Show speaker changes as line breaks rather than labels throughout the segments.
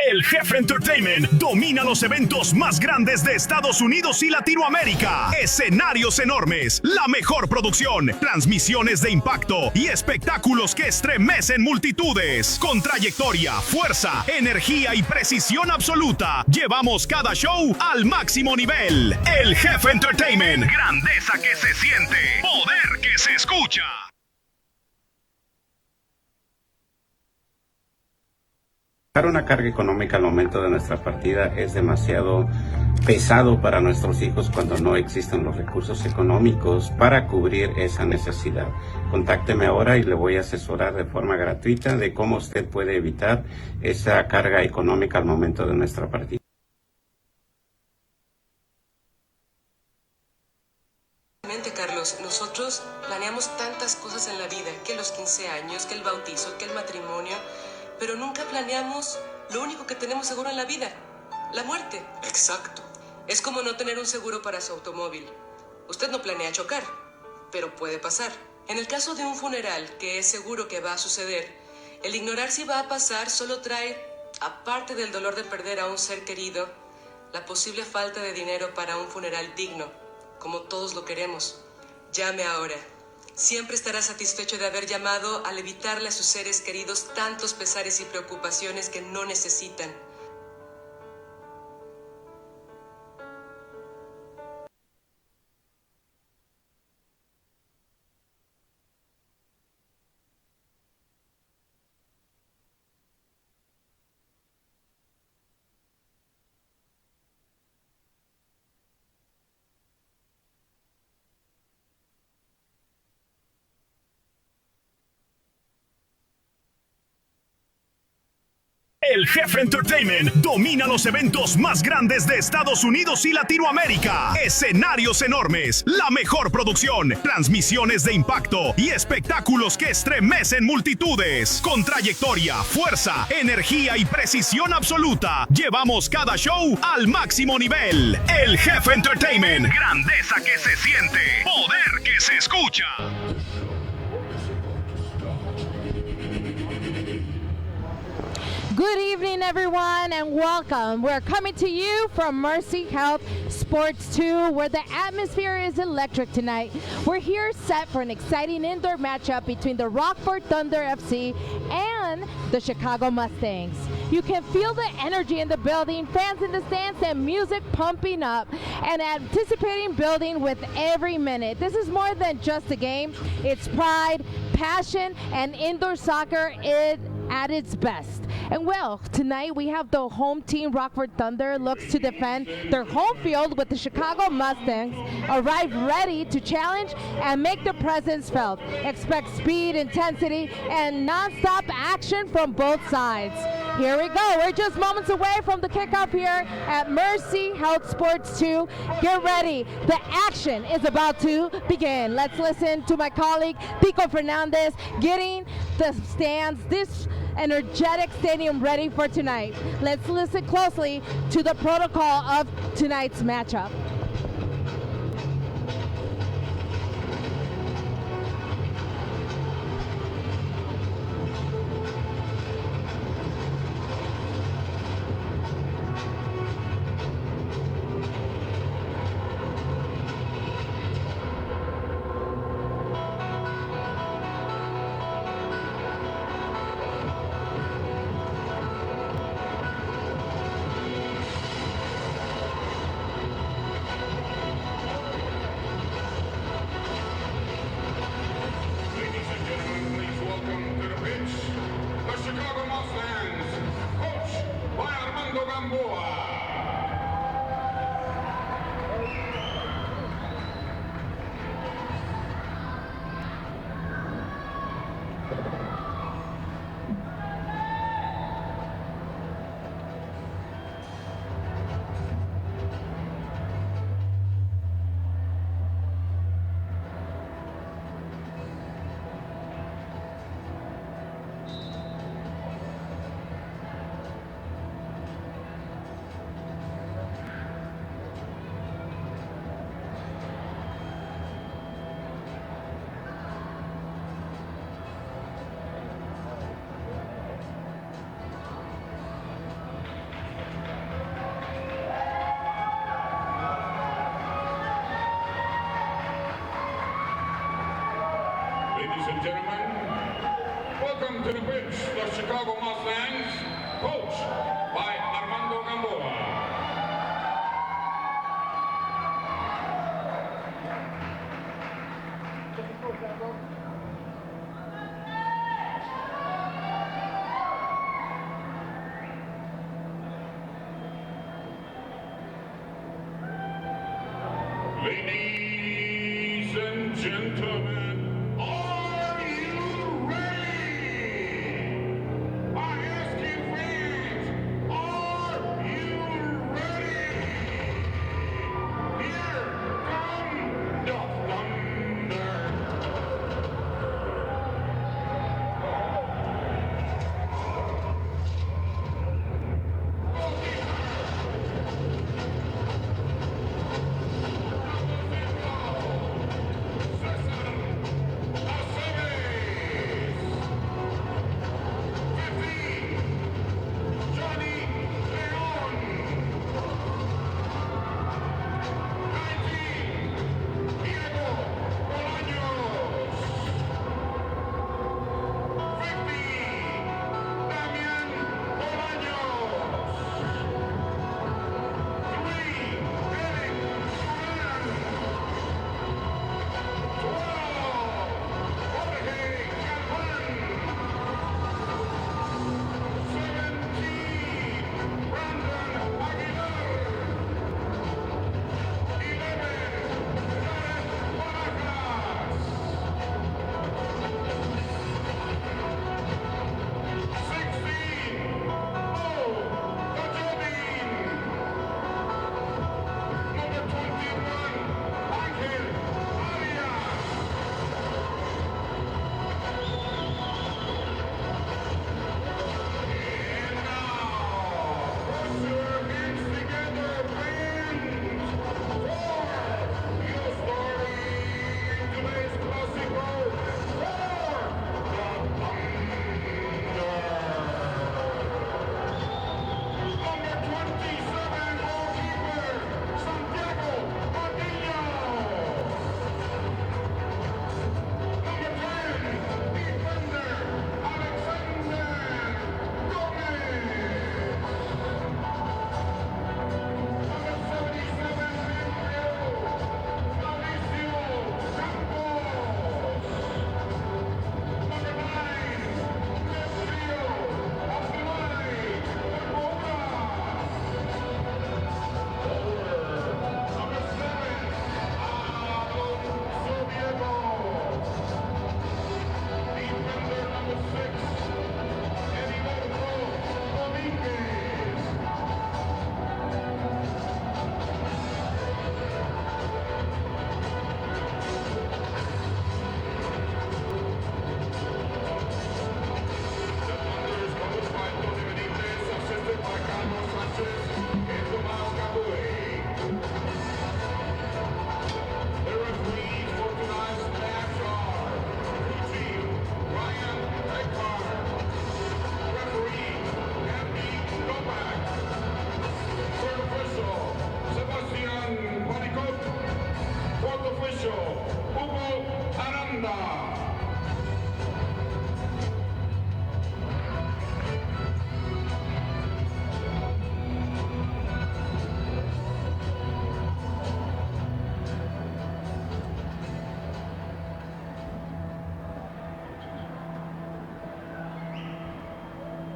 El Jefe Entertainment domina los eventos más grandes de Estados Unidos y Latinoamérica. Escenarios enormes, la mejor producción, transmisiones de impacto y espectáculos que estremecen multitudes. Con trayectoria, fuerza, energía y precisión absoluta, llevamos cada show al máximo nivel. El Jefe Entertainment. Grandeza que se siente, poder que se escucha.
Una carga económica al momento de nuestra partida es demasiado pesado para nuestros hijos cuando no existen los recursos económicos para cubrir esa necesidad. Contácteme ahora y le voy a asesorar de forma gratuita de cómo usted puede evitar esa carga económica al momento de nuestra partida.
Carlos, nosotros planeamos tantas cosas en la vida, que los 15 años, que el bautizo, que el matrimonio, pero nunca planeamos lo único que tenemos seguro en la vida, la muerte.
Exacto.
Es como no tener un seguro para su automóvil. Usted no planea chocar, pero puede pasar. En el caso de un funeral, que es seguro que va a suceder, el ignorar si va a pasar solo trae, aparte del dolor de perder a un ser querido, la posible falta de dinero para un funeral digno, como todos lo queremos. Llame ahora. Siempre estará satisfecho de haber llamado al evitarle a sus seres queridos tantos pesares y preocupaciones que no necesitan.
El Jefe Entertainment domina los eventos más grandes de Estados Unidos y Latinoamérica. Escenarios enormes, la mejor producción, transmisiones de impacto y espectáculos que estremecen multitudes. Con trayectoria, fuerza, energía y precisión absoluta, llevamos cada show al máximo nivel. El Jefe Entertainment. Grandeza que se siente, poder que se escucha.
Good evening, everyone, and welcome. We're coming to you from Mercyhealth Sports 2, where the atmosphere is electric tonight. We're here set for an exciting indoor matchup between the Rockford Thunder FC and the Chicago Mustangs. You can feel the energy in the building, fans in the stands, and music pumping up and anticipating building with every minute. This is more than just a game. It's pride, passion, and indoor soccer at its best. And well, tonight we have the home team, Rockford Thunder, looks to defend their home field with the Chicago Mustangs, arrive ready to challenge and make their presence felt. Expect speed, intensity, and non-stop action from both sides. Here we go. We're just moments away from the kickoff here at Mercyhealth Sports 2. Get ready. The action is about to begin. Let's listen to my colleague, Pico Fernandez, getting the stands, this energetic stadium ready for tonight. Let's listen closely to the protocol of tonight's matchup.
Ladies and gentlemen, welcome to the pitch, the Chicago Mustangs, coached by Armando Gamboa. Ladies and gentlemen, are you ready? I ask you fans, are you ready? Here come the Thunder.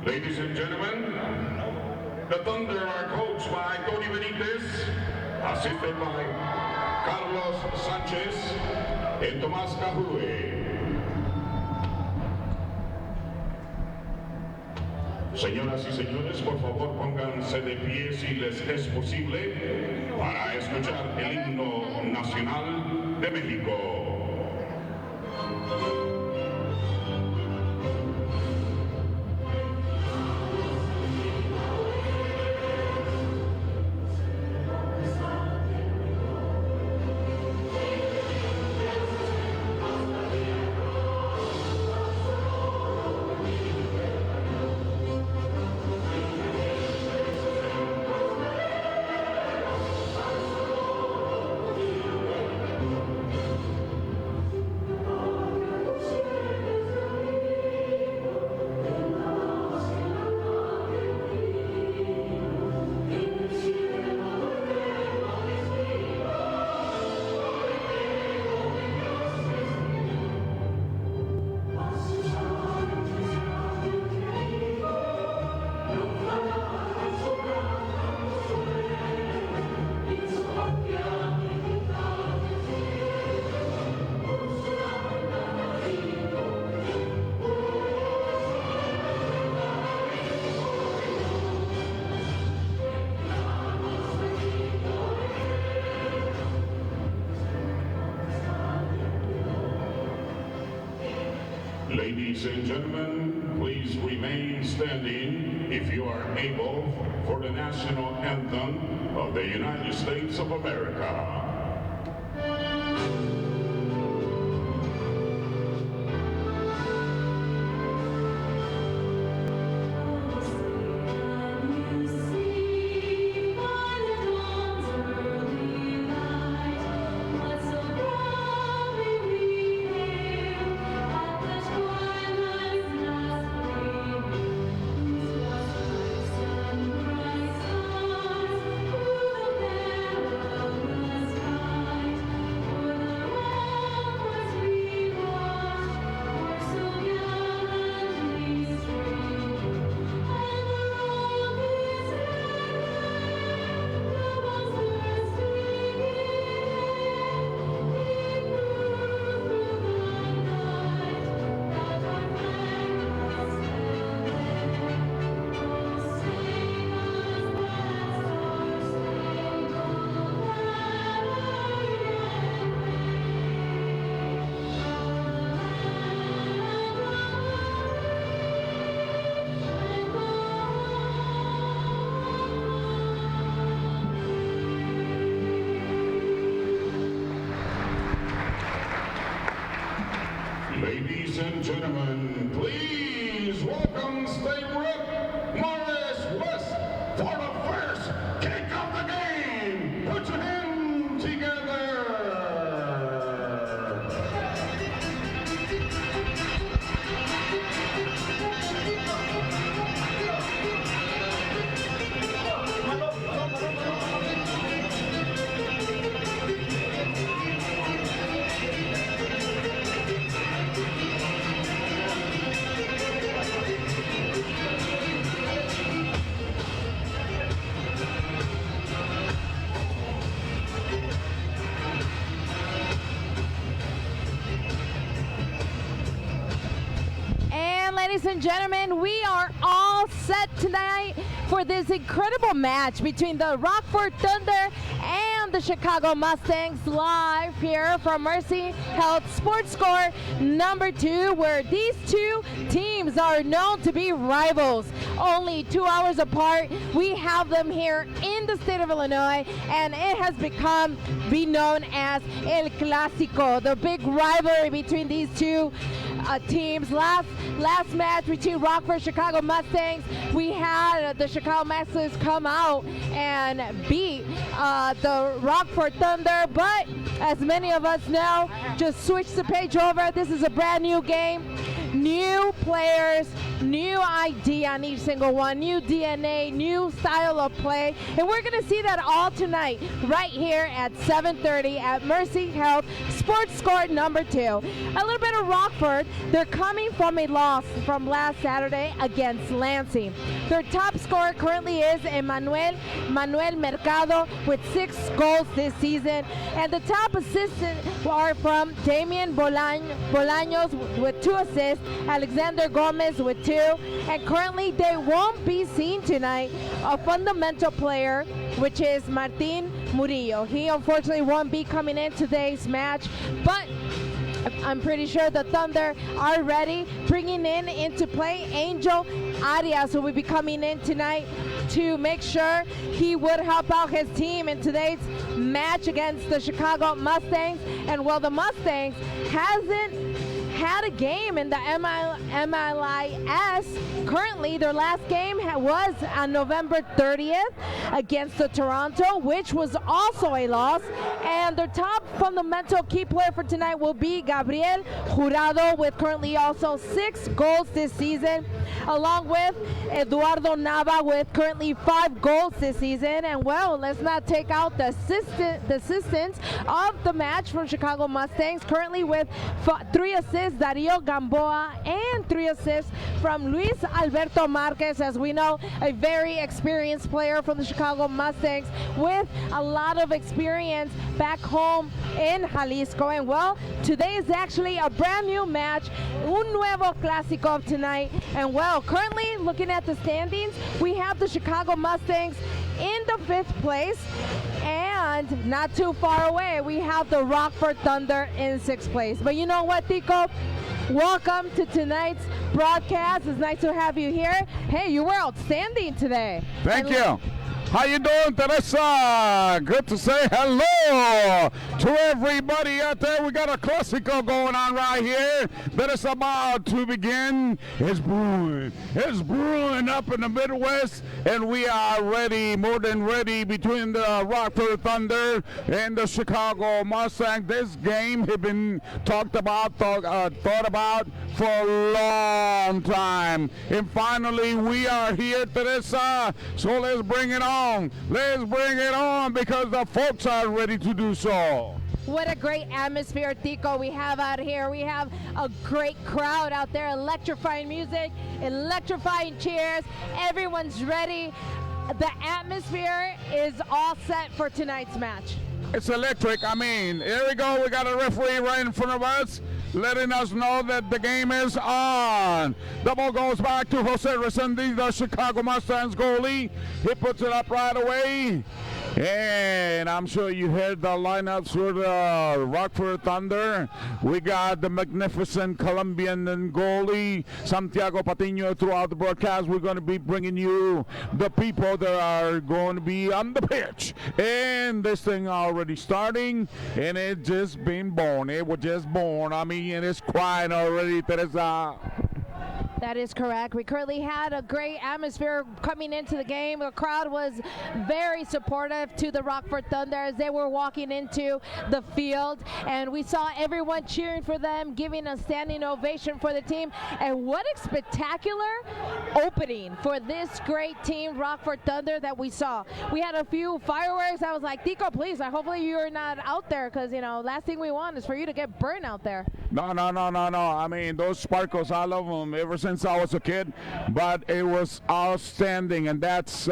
Ladies and gentlemen, the Thunder are coached by Tony Benitez, assisted by Carlos Sánchez and Tomás Cajue. Señoras y señores, por favor pónganse de pie si les es posible para escuchar el himno nacional de México. Ladies and gentlemen, please remain standing if you are able for the national anthem of the United States of America. Ladies and gentlemen, please welcome State Rep Morris West for the first kick of the game. Put your hands together.
Ladies and gentlemen, we are all set tonight for this incredible match between the Rockford Thunder and the Chicago Mustangs, live here from Mercyhealth Sportscore number 2, where these two teams are known to be rivals. Only 2 hours apart, we have them here in the state of Illinois, and it has be known as El Clásico, the big rivalry between these two teams. Last match between Rockford Chicago Mustangs, we had the Chicago Mustangs come out and beat the Rockford Thunder, but as many of us know, just switch the page over. This is a brand new game, new players, new ID on each single one, new DNA, new style of play, and we're going to see that all tonight right here at 7:30 at Mercyhealth Sportscore number 2. A little bit of Rockford. They're coming from a loss from last Saturday against Lansing. Their top scorer currently is Manuel Mercado with 6 goals this season, and the top assists are from Damian Bolaños with 2 assists, Alexander Gomez with 2, and currently they won't be seen tonight a fundamental player, which is Martin Murillo. He unfortunately won't be coming in today's match, but I'm pretty sure the Thunder are ready, bringing into play Angel Arias, who will be coming in tonight to make sure he would help out his team in today's match against the Chicago Mustangs. And while the Mustangs hasn't had a game in the MLIS, currently their last game was on November 30th against the Toronto, which was also a loss. And their top fundamental key player for tonight will be Gabriel Jurado, with currently also 6 goals this season, along with Eduardo Nava with currently 5 goals this season. And well, let's not take out the assistants of the match from Chicago Mustangs, currently with 3 assists, Darío Gamboa, and 3 assists from Luis Alberto Marquez, as we know, a very experienced player from the Chicago Mustangs with a lot of experience back home in Jalisco. And well, today is actually a brand new match, un nuevo clásico of tonight. And well, currently looking at the standings, we have the Chicago Mustangs in the 5th place, and not too far away we have the Rockford Thunder in 6th place. But you know what, Tico? Welcome to tonight's broadcast. It's nice to have you here. Hey, you were outstanding today.
Thank you. How you doing, Teresa? Good to say hello to everybody out there. We got a Classico going on right here that is about to begin. It's brewing up in the Midwest, and we are ready, more than ready, between the Rockford Thunder and the Chicago Mustangs. This game has been thought about for a long time, and finally we are here, Teresa. So let's bring it on. Let's bring it on because the folks are ready to do so.
What a great atmosphere, Tico, we have out here. We have a great crowd out there, electrifying music, electrifying cheers. Everyone's ready. The atmosphere is all set for tonight's match.
It's electric. I mean, here we go. We got a referee right in front of us, letting us know that the game is on. The ball goes back to Jose Resendiz, the Chicago Mustangs goalie. He puts it up right away. And I'm sure you heard the lineups for the Rockford Thunder. We got the magnificent Colombian goalie, Santiago Patiño. Throughout the broadcast, we're going to be bringing you the people that are going to be on the pitch. And this thing already starting, and it just been born. It was just born. I mean, and it's crying already, Teresa.
That is correct. We currently had a great atmosphere coming into the game. The crowd was very supportive to the Rockford Thunder as they were walking into the field, and we saw everyone cheering for them, giving a standing ovation for the team. And what a spectacular opening for this great team, Rockford Thunder, that we saw. We had a few fireworks. I was like, Tico, please, hopefully you're not out there, because, you know, last thing we want is for you to get burned out there.
No. I mean, those sparkles, I love them ever since I was a kid, but it was outstanding, and that's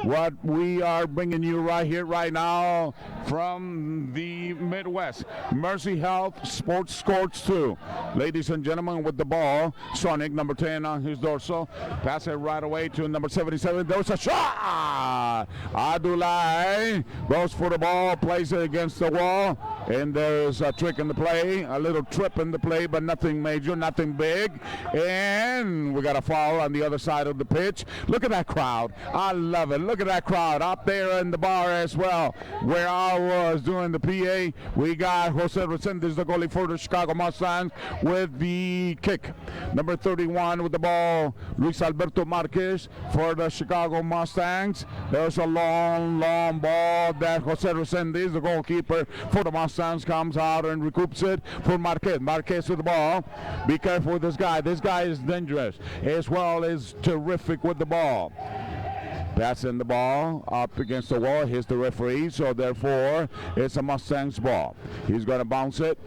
what we are bringing you right here, right now, from the Midwest. Mercyhealth Sportscore 2. Ladies and gentlemen, with the ball, Sonic, number 10 on his dorsal. Pass it right away to number 77. There's a shot! Adulai goes for the ball, plays it against the wall, and there's a trick in the play, a little trip in the play, but nothing major, nothing big. And we got a foul on the other side of the pitch. Look at that crowd. I love it. Look at that crowd up there in the bar as well, where I was doing the PA. We got Jose Resendiz, the goalie for the Chicago Mustangs, with the kick. Number 31 with the ball, Luis Alberto Marquez for the Chicago Mustangs. There's a long ball that Jose Resendiz, the goalkeeper for the Mustangs, comes out and recoups it for Marquez. Marquez with the ball. Be careful with this guy. This guy is dangerous, as well as terrific with the ball. Passing the ball up against the wall. Here's the referee, so therefore it's a Mustangs ball. He's going to bounce it,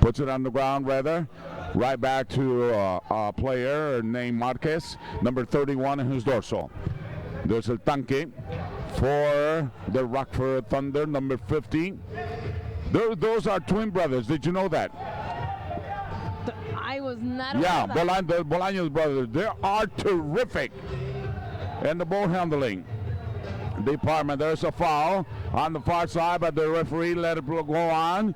puts it on the ground rather, right back to a player named Marquez, number 31 in his dorsal. There's El Tanque for the Rockford Thunder, number 50. Those are twin brothers. Did you know that?
I was not aware of that.
Bolaños brothers. They are terrific. And the ball handling department. There's a foul on the far side, but the referee let it go on.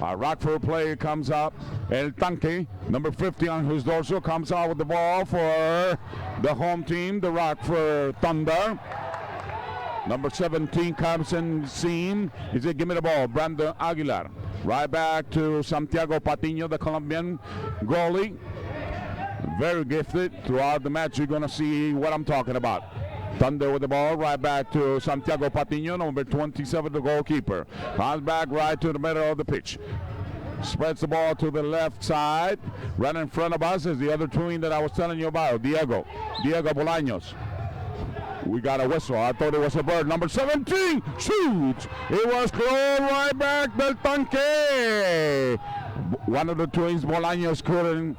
A Rockford player comes up. El Tanque, number 50 on his dorsal, comes out with the ball for the home team, the Rockford Thunder. Number 17 comes in scene. He said, give me the ball. Brandon Aguilar. Right back to Santiago Patiño, the Colombian goalie. Very gifted. Throughout the match, you're going to see what I'm talking about. Thunder with the ball, right back to Santiago Patiño, number 27, the goalkeeper. Comes back right to the middle of the pitch. Spreads the ball to the left side. Right in front of us is the other twin that I was telling you about, Diego Bolaños. We got a whistle. I thought it was a bird. Number 17 shoots. It was close right back del Tanque. One of the twins, Bolaños, couldn't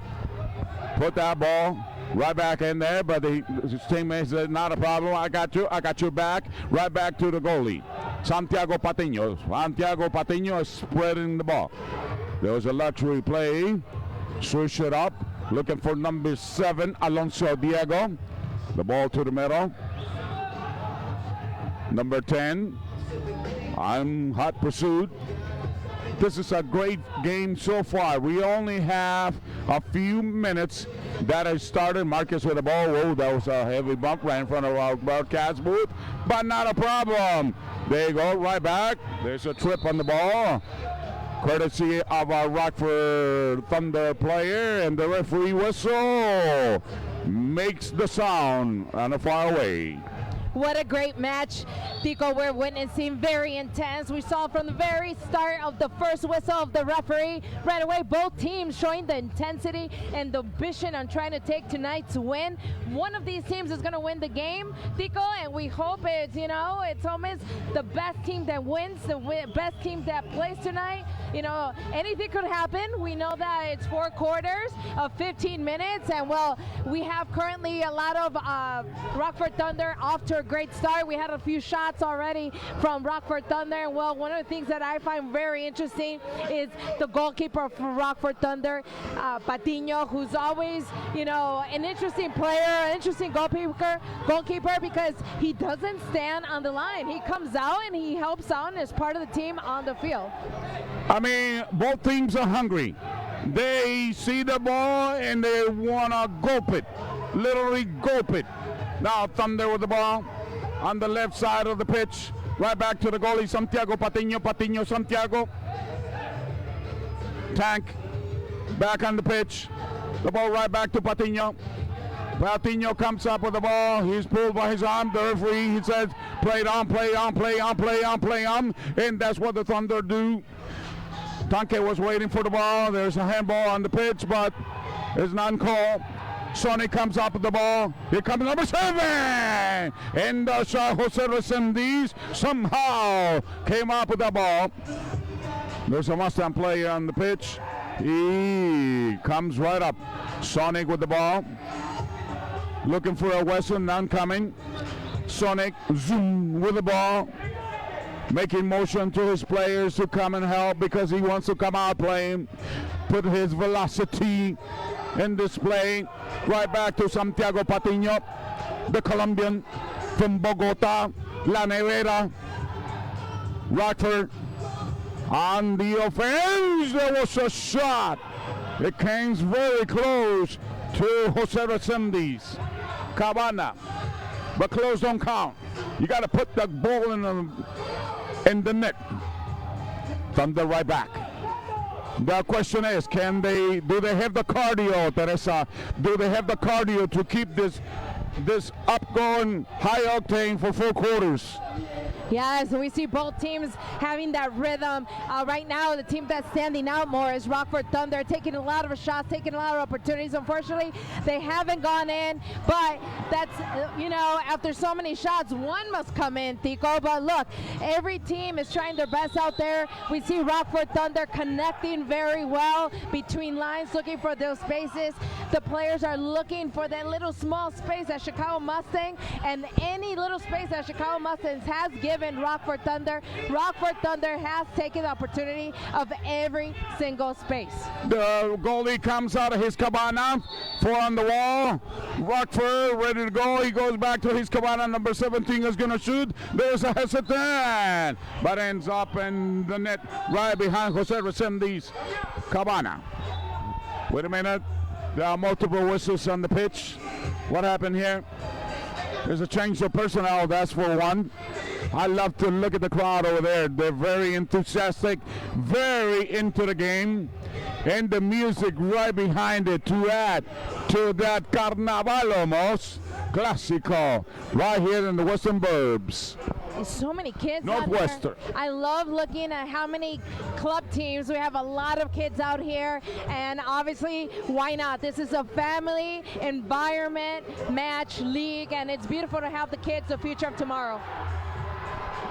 put that ball right back in there, but his teammate said, not a problem. I got you back. Right back to the goalie, Santiago Patiño. Santiago Patiño is spreading the ball. There was a luxury play. Switch it up. Looking for number 7, Alonso Diego. The ball to the middle. Number 10, I'm hot pursuit. This is a great game so far. We only have a few minutes that has started. Marcus with the ball. Whoa, that was a heavy bump right in front of our broadcast booth, but not a problem. They go right back. There's a trip on the ball, courtesy of our Rockford Thunder player, and the referee whistle makes the sound on a far away.
What a great match, Tico, we're witnessing. Very intense. We saw from the very start of the first whistle of the referee, right away, both teams showing the intensity and the ambition on trying to take tonight's win. One of these teams is going to win the game, Tico, and we hope it's, it's almost the best team that wins, the best team that plays tonight. Anything could happen. We know that it's 4 quarters of 15 minutes, and well, we have currently a lot of Rockford Thunder off to a great start. We had a few shots already from Rockford Thunder. Well, one of the things that I find very interesting is the goalkeeper for Rockford Thunder, Patiño, who's always, an interesting player, an interesting goalkeeper because he doesn't stand on the line. He comes out and he helps out and is part of the team on the field.
I mean, both teams are hungry. They see the ball and they want to gulp it, literally gulp it. Now Thunder with the ball on the left side of the pitch. Right back to the goalie, Santiago Patiño, Santiago. Tank back on the pitch. The ball right back to Patiño. Patiño comes up with the ball. He's pulled by his arm. The referee, he says, play on. And that's what the Thunder do. Tanque was waiting for the ball. There's a handball on the pitch, but there's none called. Sonny comes up with the ball. Here comes number 7. And Jose Resendiz somehow came up with the ball. There's a Mustang player on the pitch. He comes right up. Sonic with the ball. Looking for a whistle, none coming. Sonic, zoom with the ball. Making motion to his players to come and help because he wants to come out playing. Put his velocity in display. Right back to Santiago Patiño, the Colombian from Bogota, La Nevera. Rockford on the offense. There was a shot. It came very close to Jose Resendiz. Cabana. But close don't count. You got to put the ball in the net. Thunder right back. The question is, do they have the cardio, Teresa? Do they have the cardio to keep this upgoing high octane for 4 quarters?
Yes, we see both teams having that rhythm. Right now, the team that's standing out more is Rockford Thunder, taking a lot of shots, taking a lot of opportunities. Unfortunately, they haven't gone in, but that's, after so many shots, one must come in, Tico. But look, every team is trying their best out there. We see Rockford Thunder connecting very well between lines, looking for those spaces. The players are looking for that little small space that Chicago Mustang, and any little space that Chicago Mustangs has given Rockford Thunder has taken the opportunity of every single space.
The goalie comes out of his cabana, 4 on the wall. Rockford ready to go. He goes back to his cabana. Number 17 is going to shoot. There's a hesitant, but ends up in the net right behind Jose Resendiz cabana. Wait a minute. There are multiple whistles on the pitch. What happened here? There's a change of personnel, that's for one. I love to look at the crowd over there. They're very enthusiastic, very into the game. And the music right behind it to add to that Carnaval almost Clásico right here in the Western Burbs.
So many kids
Northwestern.
out here. I love looking at how many club teams. We have a lot of kids out here, and obviously, why not? This is a family environment match league, and it's beautiful to have the kids, the future of tomorrow.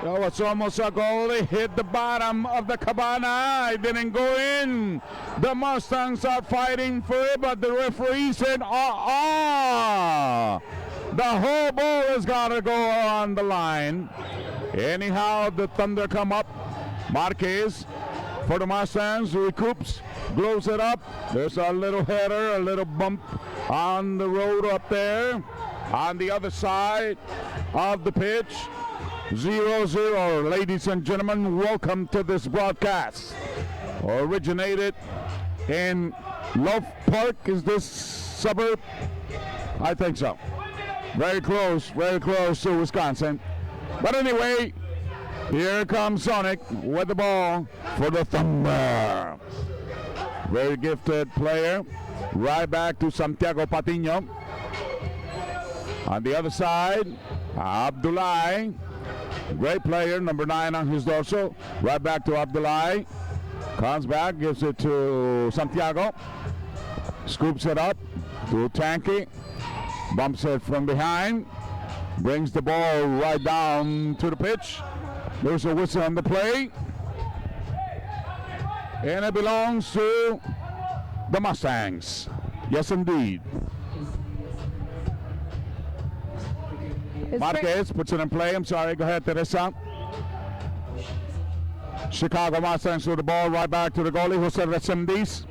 Oh, it's almost a goal. It hit the bottom of the cabana. It didn't go in. The Mustangs are fighting for it, but the referee said, the whole ball has got to go on the line. Anyhow, the Thunder come up. Marquez for the Mustangs, recoups, blows it up. There's a little header, a little bump on the road up there. On the other side of the pitch, 0-0. Ladies and gentlemen, welcome to this broadcast. originated in Love Park. Is this suburb? I think so. Very close to Wisconsin. But anyway, here comes Sonic with the ball for the Thunder. Very gifted player. Right back to Santiago Patiño. On the other side, Abdullah. Great player, number 9 on his dorsal. Right back to Abdullah. Comes back, gives it to Santiago. Scoops it up to Tanky. Bumps it from behind. Brings the ball right down to the pitch. There's a whistle on the play. And it belongs to the Mustangs. Yes, indeed. Marquez puts it in play. I'm sorry. Go ahead, Teresa. Chicago Mustangs with the ball right back to the goalie, Jose Resendiz.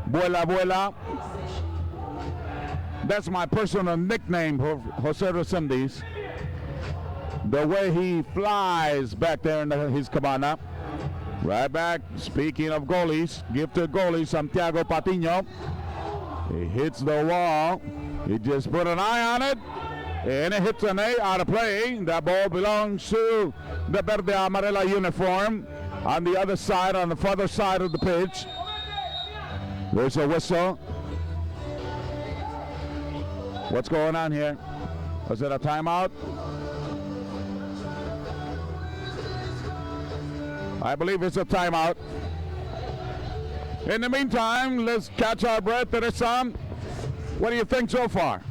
Vuela. That's my personal nickname, Jose Resendiz. The way he flies back there in his cabana. Right back, speaking of goalies, gifted goalie Santiago Patiño. He hits the wall. He just put an eye on it. And it hits an A out of play. That ball belongs to the Verde Amarela uniform on the other side, on the further side of the pitch. There's a whistle. What's going on here? Was it a timeout? I believe it's a timeout. In the meantime, let's catch our breath. Teresa, what do you think so far?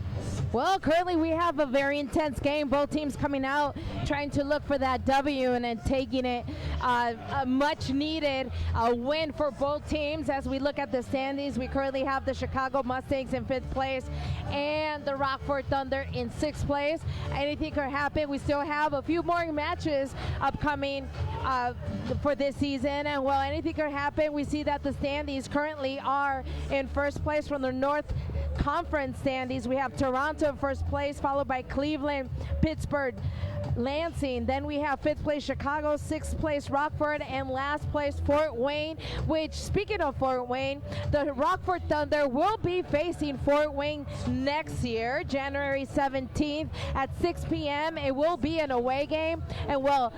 Well, currently we have a very intense game. Both teams coming out trying to look for that W and then taking it. A much needed win for both teams. As we look at the standings, we currently have the Chicago Mustangs in 5th place and the Rockford Thunder in 6th place. Anything could happen. We still have a few more matches upcoming for this season, and well, anything could happen. We see that the standings currently are in 1st place from the North Conference standings. We have Toronto in 1st place, followed by Cleveland, Pittsburgh, Lansing. Then we have 5th place Chicago, 6th place Rockford, and last place Fort Wayne, which, speaking of Fort Wayne, the Rockford Thunder will be facing Fort Wayne next year, January 17th at 6 p.m. It will be an away game, and well,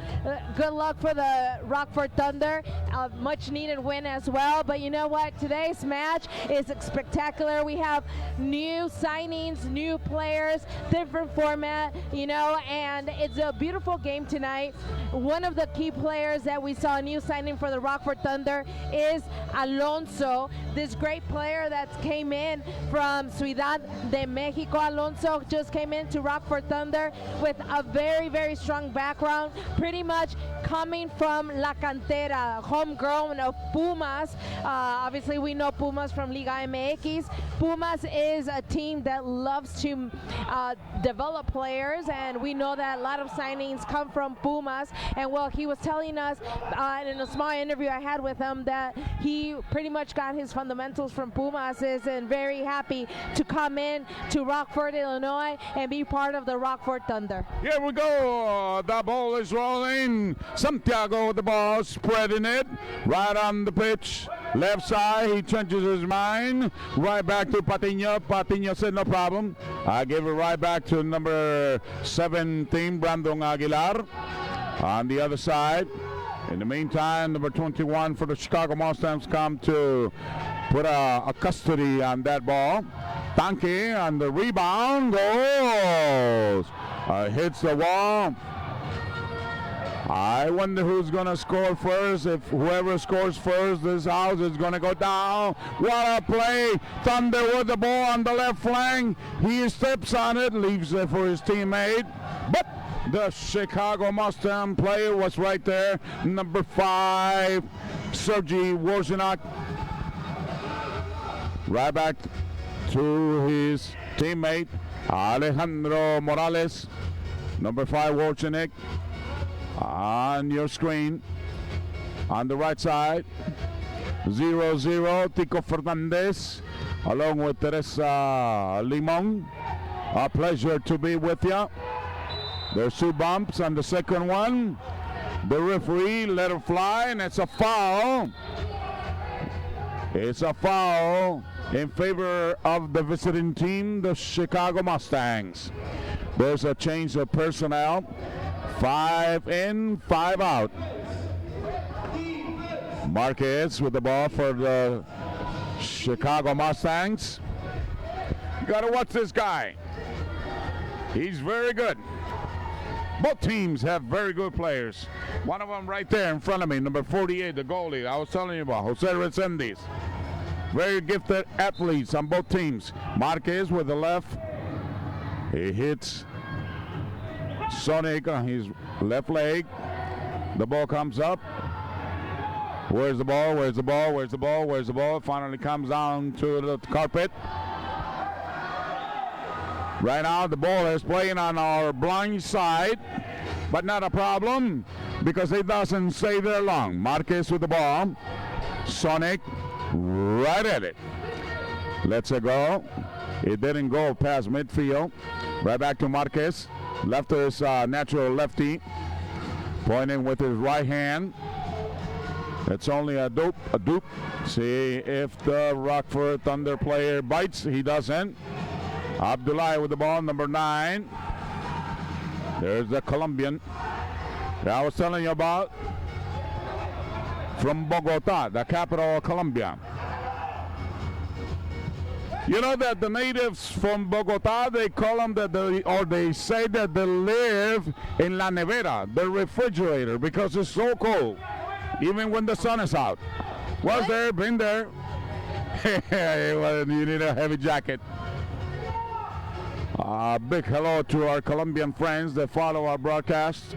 good luck for the Rockford Thunder. A much needed win as well, but you know what? Today's match is spectacular. We have new signings, new players, different format, you know, and it's a beautiful game tonight. One of the key players that we saw a new signing for the Rockford Thunder is Alonso, this great player that came in from Ciudad de Mexico. Alonso just came into Rockford Thunder with a very, very strong background, pretty much coming from La Cantera, homegrown of Pumas. Obviously, we know Pumas from Liga MX. Pumas is a team that loves to develop players, and we know that a lot of signings come from Pumas. And well, he was telling us in a small interview I had with him that he pretty much got his fundamentals from Pumas, and very happy to come in to Rockford, Illinois, and be part of the Rockford Thunder.
Here we go. The ball is rolling. Santiago with the ball, spreading it right on the pitch. Left side, he changes his mind. Right back to Patiño. Patiño said no problem. I give it right back to number 17, Brandon Aguilar. On the other side, in the meantime, number 21 for the Chicago Mustangs come to put a custody on that ball. Tanky on the rebound, goes. Hits the wall. I wonder who's going to score first. If whoever scores first, this house is going to go down. What a play. Thunder with the ball on the left flank. He steps on it, leaves it for his teammate. But the Chicago Mustang player was right there. Number 5, Sergei Wozniak. Right back to his teammate, Alejandro Morales. Number 5, Wozniak. On your screen, on the right side, 0-0, Tico Fernandez, along with Teresa Limon. A pleasure to be with you. There's 2 bumps on the second one. The referee let it fly, and it's a foul. It's a foul in favor of the visiting team, the Chicago Mustangs. There's a change of personnel. 5 in, 5 out. Marquez with the ball for the Chicago Mustangs. You gotta watch this guy. He's very good. Both teams have very good players. One of them right there in front of me, number 48, the goalie I was telling you about, Jose Resendiz. Very gifted athletes on both teams. Marquez with the left. He hits Sonic on his left leg. The ball comes up. Where's the ball? Where's the ball? Where's the ball? Where's the ball? It finally comes down to the carpet. Right now, the ball is playing on our blind side, but not a problem because it doesn't stay there long. Marquez with the ball. Sonic right at it. Lets it go. It didn't go past midfield. Right back to Marquez. Left to his natural lefty. Pointing with his right hand. It's only a dupe. See if the Rockford Thunder player bites. He doesn't. Abdullah with the ball, number 9. There's the Colombian that I was telling you about from Bogota, the capital of Colombia. You know that the natives from Bogota, they call them they say that they live in la nevera, the refrigerator, because it's so cold, even when the sun is out. Was there, been there. Well, you need a heavy jacket. Big hello to our Colombian friends that follow our broadcast.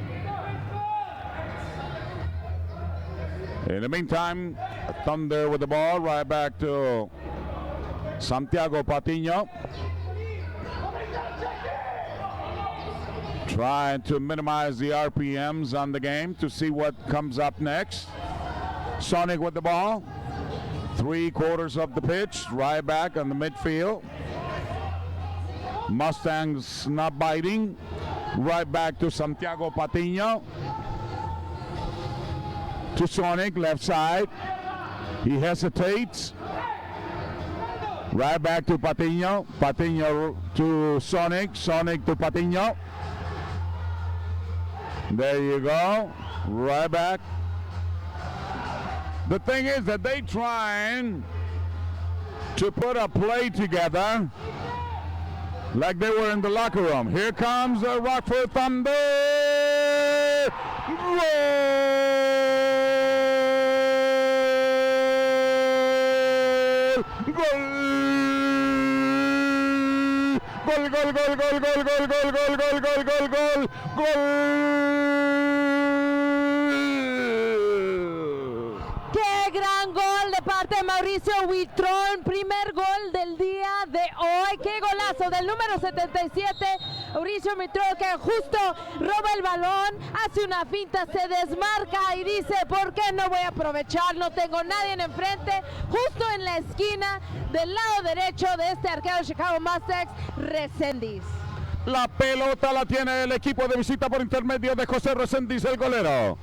In the meantime, Thunder with the ball, right back to Santiago Patiño. Trying to minimize the RPMs on the game to see what comes up next. Sonic with the ball. 3/4 of the pitch, right back on the midfield. Mustangs not biting. Right back to Santiago Patiño. To Sonic, left side. He hesitates. Right back to Patiño. Patiño to Sonic. Sonic to Patiño. There you go. Right back. The thing is that they trying to put a play together like they were in the locker room. Here comes the Rockford Thunder. Goal! Goal! Gol, gol, gol, gol, gol, gol, gol, gol, gol, gol, gol, gol, gol.
¡Qué gran gol de parte de Mauricio Huitrón! Primer gol del día de hoy. ¡Qué golazo del número 77! Mauricio Huitrón, que justo roba el balón, hace una finta, se desmarca y dice, ¿por qué no voy a aprovechar? No tengo nadie en enfrente. Justo en la esquina del lado derecho de este arquero de Chicago Mustangs, Resendiz.
La pelota la tiene el equipo de visita por intermedio de José Resendiz, el golero.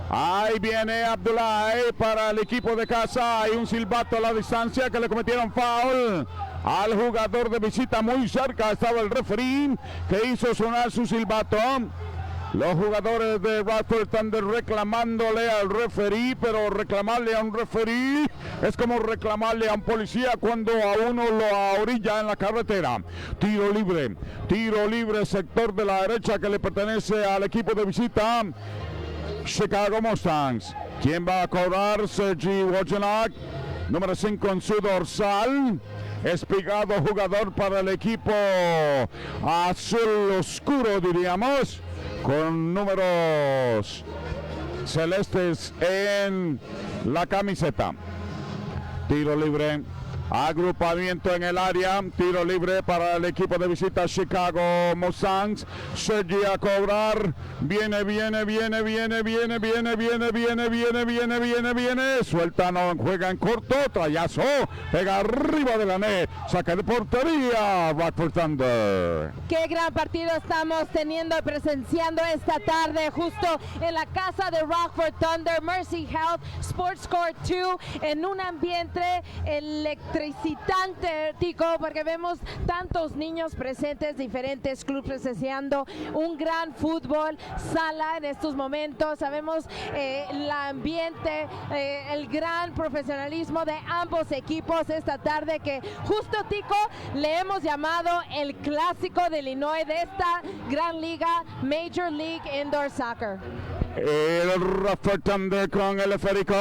Ahí viene Abdullah para el equipo de casa. Hay un silbato a la distancia que le cometieron foul al jugador de visita. Muy cerca estaba el referí que hizo sonar su silbato. Los jugadores de Rockford Thunder reclamándole al referí, pero reclamarle a un referí es como reclamarle a un policía cuando a uno lo orilla en la carretera. Tiro libre, sector de la derecha que le pertenece al equipo de visita, Chicago Mustangs. ¿Quién va a cobrar? Sergi Wojciech, número 5 en su dorsal. Espigado jugador para el equipo azul oscuro, diríamos, con números celestes en la camiseta. Tiro libre Agrupamiento en el área, tiro libre para el equipo de visita Chicago Mustangs. Sergi a cobrar, viene, suelta, no juega en corto, trayazo, pega arriba de la net, saca de portería, Rockford Thunder.
Qué gran partido estamos teniendo y presenciando esta tarde justo en la casa de Rockford Thunder, Mercyhealth, Sportscore 2, en un ambiente electrizante, Tico, porque vemos tantos niños presentes, diferentes clubes presenciando un gran fútbol sala en estos momentos. Sabemos el ambiente, el gran profesionalismo de ambos equipos esta tarde, que justo, Tico, le hemos llamado el clásico de Illinois de esta gran liga, Major League Indoor Soccer.
El Rockford Thunder con el esférico,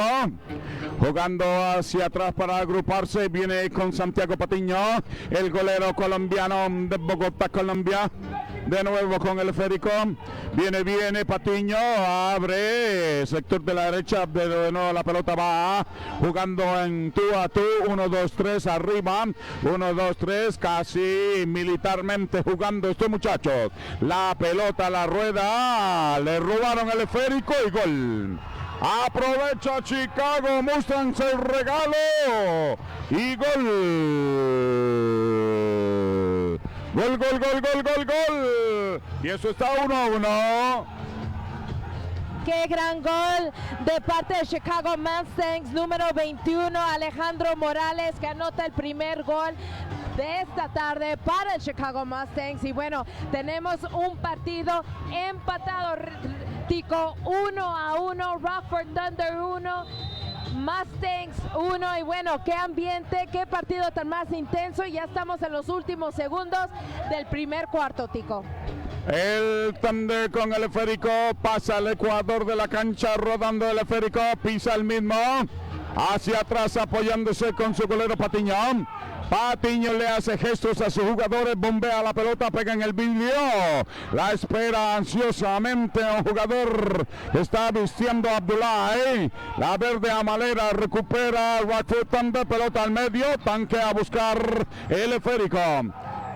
jugando hacia atrás para agruparse, viene con Santiago Patiño, el golero colombiano de Bogotá, Colombia. De nuevo con el esférico, viene Patiño, abre, sector de la derecha, de nuevo la pelota va jugando en tú a tú, 1, 2, 3, arriba, 1, 2, 3, casi militarmente jugando estos muchachos. La pelota, la rueda, le robaron el esférico y gol. Aprovecha Chicago Mustangs el regalo y gol. Gol. Y eso está 1-1.
Qué gran gol de parte de Chicago Mustangs, número 21, Alejandro Morales, que anota el primer gol de esta tarde para el Chicago Mustangs. Y bueno, tenemos un partido empatado, Tico, 1-1, Rockford Thunder 1, Mustangs 1, y bueno, qué ambiente, qué partido tan más intenso, y ya estamos en los últimos segundos del primer cuarto, Tico.
El Thunder con el esférico, pasa al ecuador de la cancha, rodando el esférico, pisa el mismo, hacia atrás apoyándose con su golero Patiño. Patiño le hace gestos a sus jugadores, bombea la pelota, pega en el vidrio, la espera ansiosamente un jugador que está vistiendo a Abdullah, la verde amalera, recupera Rockford Thunder, pelota al medio, tanque a buscar el esférico,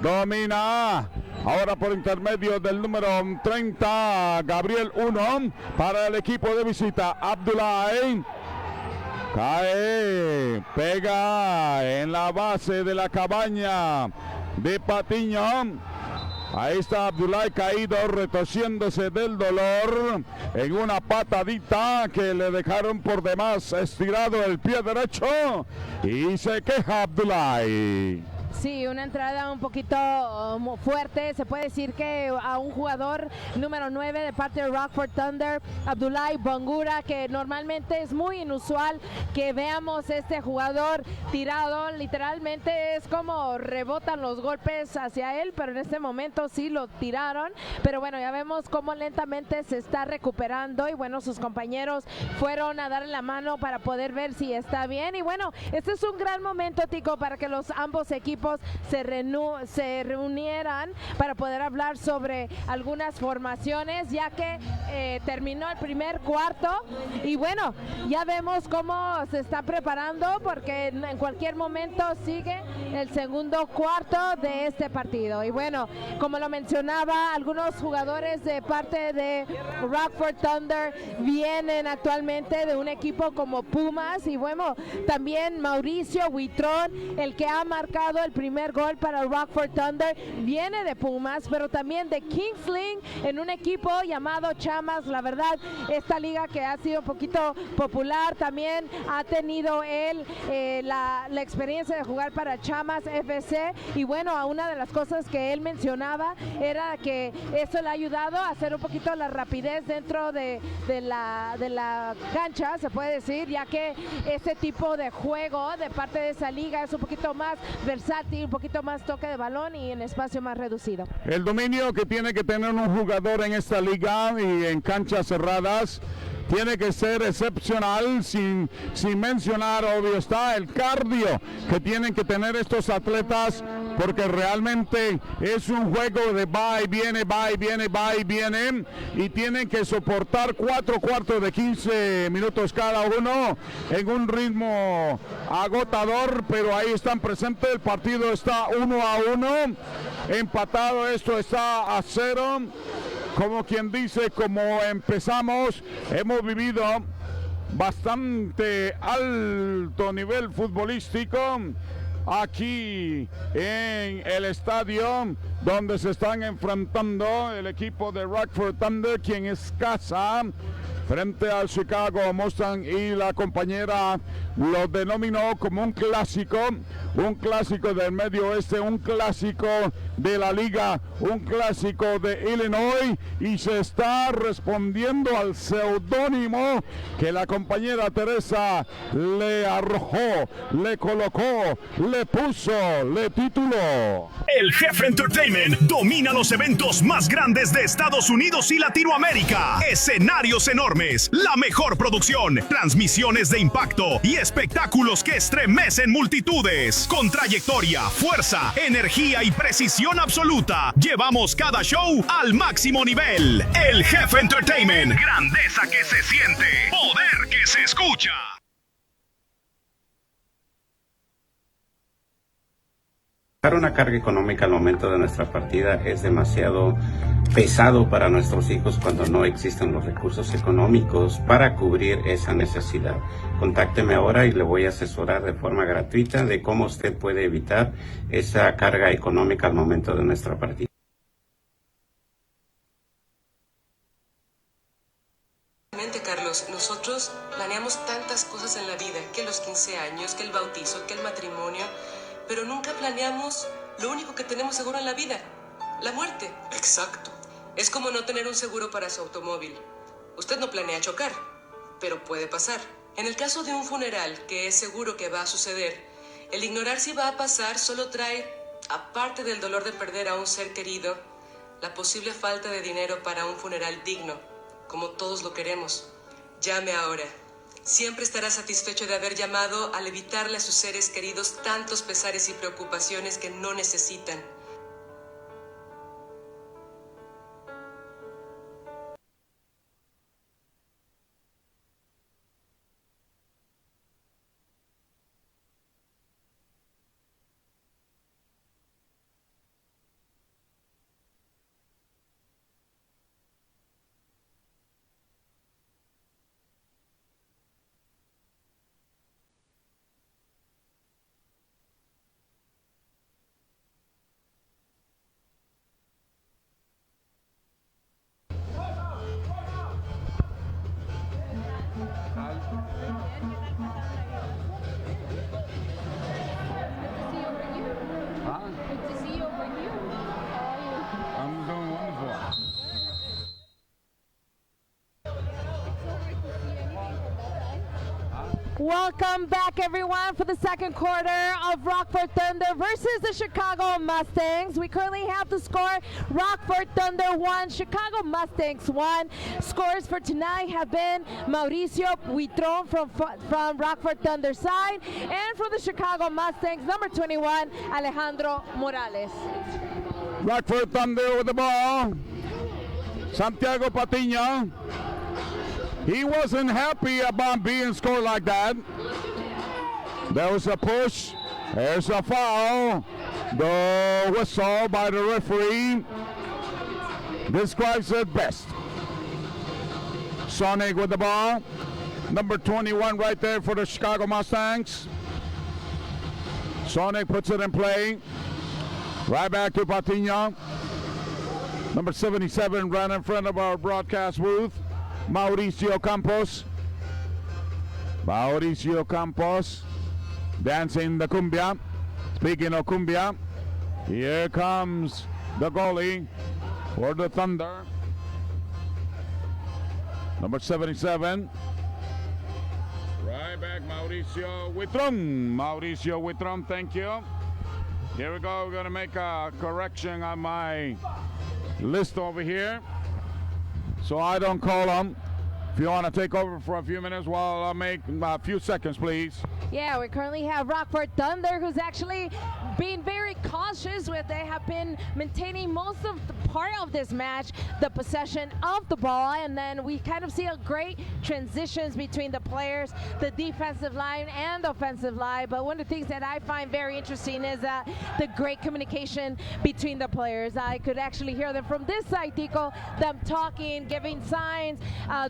domina, ahora por intermedio del número 30, Gabriel 1, para el equipo de visita, Abdullah, cae, pega en la base de la cabaña de Patiño. Ahí está Abdullah caído, retorciéndose del dolor en una patadita que le dejaron por demás estirado el pie derecho y se queja Abdullah.
Sí, una entrada un poquito fuerte, se puede decir que a un jugador número 9 de parte de Rockford Thunder, Abdullah Bangura, que normalmente es muy inusual que veamos este jugador tirado, literalmente es como rebotan los golpes hacia él, pero en este momento sí lo tiraron, pero bueno, ya vemos cómo lentamente se está recuperando y bueno, sus compañeros fueron a darle la mano para poder ver si está bien, y bueno, este es un gran momento, Tico, para que los ambos equipos se reunieran para poder hablar sobre algunas formaciones, ya que terminó el primer cuarto y bueno, ya vemos cómo se está preparando porque en cualquier momento sigue el segundo cuarto de este partido. Y bueno, como lo mencionaba, algunos jugadores de parte de Rockford Thunder vienen actualmente de un equipo como Pumas y bueno, también Mauricio Huitrón, el que ha marcado el primer gol para Rockford Thunder, viene de Pumas, pero también de Kingsling en un equipo llamado Chamas. La verdad, esta liga que ha sido un poquito popular, también ha tenido él la experiencia de jugar para Chamas FC y bueno, a una de las cosas que él mencionaba era que eso le ha ayudado a hacer un poquito la rapidez dentro de la cancha, se puede decir, ya que ese tipo de juego de parte de esa liga es un poquito más versátil, un poquito más toque de balón y en espacio más reducido.
El dominio que tiene que tener un jugador en esta liga y en canchas cerradas tiene que ser excepcional, sin mencionar, obvio está, el cardio que tienen que tener estos atletas, porque realmente es un juego de va y viene, va y viene, va y viene, y tienen que soportar 4 cuartos de 15 minutos cada uno en un ritmo agotador, pero ahí están presentes. El partido está 1-1, empatado, esto está a 0. Como quien dice, como empezamos, hemos vivido bastante alto nivel futbolístico aquí en el estadio donde se están enfrentando el equipo de Rockford Thunder, quien es casa, frente al Chicago Mustangs, y la compañera lo denominó como un clásico del Medio Oeste, un clásico de la liga, un clásico de Illinois, y se está respondiendo al seudónimo que la compañera Teresa le arrojó, le colocó, le puso, le tituló.
El Jefe Entertainment domina los eventos más grandes de Estados Unidos y Latinoamérica. Escenarios enormes, la mejor producción, transmisiones de impacto y espectáculos que estremecen multitudes. Con trayectoria, fuerza, energía y precisión absoluta, llevamos cada show al máximo nivel. El Jefe Entertainment. Grandeza que se siente, poder que se escucha.
Dar una carga económica al momento de nuestra partida es demasiado pesado para nuestros hijos cuando no existen los recursos económicos para cubrir esa necesidad. Contácteme ahora y le voy a asesorar de forma gratuita de cómo usted puede evitar esa carga económica al momento de nuestra partida.
Carlos, nosotros planeamos tantas cosas en la vida, que los 15 años, que el bautizo, que el matrimonio, pero nunca planeamos lo único que tenemos seguro en la vida, la muerte. Exacto. Es como no tener un seguro para su automóvil. Usted no planea chocar, pero puede pasar. En el caso de un funeral, que es seguro que va a suceder, el ignorar si va a pasar solo trae, aparte del dolor de perder a un ser querido, la posible falta de dinero para un funeral digno, como todos lo queremos. Llame ahora. Siempre estará satisfecho de haber llamado al evitarle a sus seres queridos tantos pesares y preocupaciones que no necesitan.
Welcome back, everyone, for the second quarter of Rockford Thunder versus the Chicago Mustangs. We currently have the score: Rockford Thunder 1, Chicago Mustangs 1. Scores for tonight have been Mauricio Huitron from Rockford Thunder side, and for the Chicago Mustangs, number 21, Alejandro Morales.
Rockford Thunder with the ball. Santiago Patiño. He wasn't happy about being scored like that. There was a push. There's a foul. The whistle by the referee describes it best. Sonic with the ball. Number 21 right there for the Chicago Mustangs. Sonic puts it in play. Right back to Patiño. Number 77 right in front of our broadcast booth. Mauricio Campos. Mauricio Campos dancing the cumbia. Speaking of cumbia, here comes the goalie for the Thunder. Number 77. Right back, Mauricio Huitron. Mauricio Huitron, thank you. Here we go. We're going to make a correction on my list over here, so I don't call them. If you want to take over for a few minutes while I make a few seconds, please.
Yeah, we currently have Rockford Thunder, who's actually being very cautious with. They have been maintaining most of the part of this match, the possession of the ball, and then we kind of see a great transitions between the players, the defensive line and the offensive line. But one of the things that I find very interesting is the great communication between the players. I could actually hear them from this side, Tico, them talking, giving signs,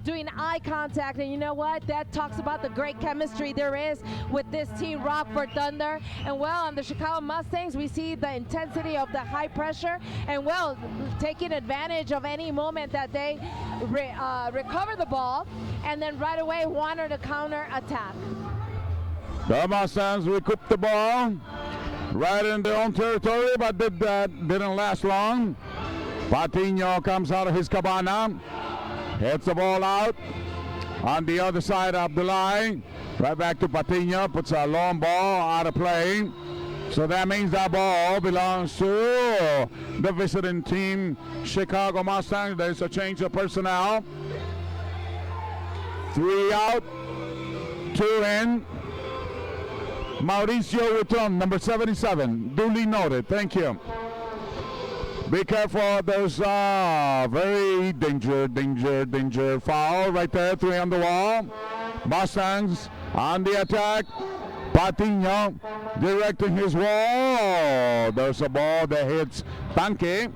doing eye contact, and you know what? That talks about the great chemistry there is with this team, Rockford Thunder. And well, on the Chicago Mustangs, we see the intensity of the high pressure, and well, taking advantage of any moment that they recover the ball, and then right away wanted to counter attack.
The Mustangs recouped the ball right in their own territory, but didn't last long. Patino comes out of his cabana, hits the ball out on the other side of the line. Right back to Patino, puts a long ball out of play. So that means that ball belongs to the visiting team, Chicago Mustangs. There's a change of personnel. 3 out, 2 in. Mauricio Witron, number 77, duly noted. Thank you. Be careful. There's a very danger foul right there. 3 on the wall. Mustangs on the attack. Patino directing his wall. There's a ball that hits Tanque.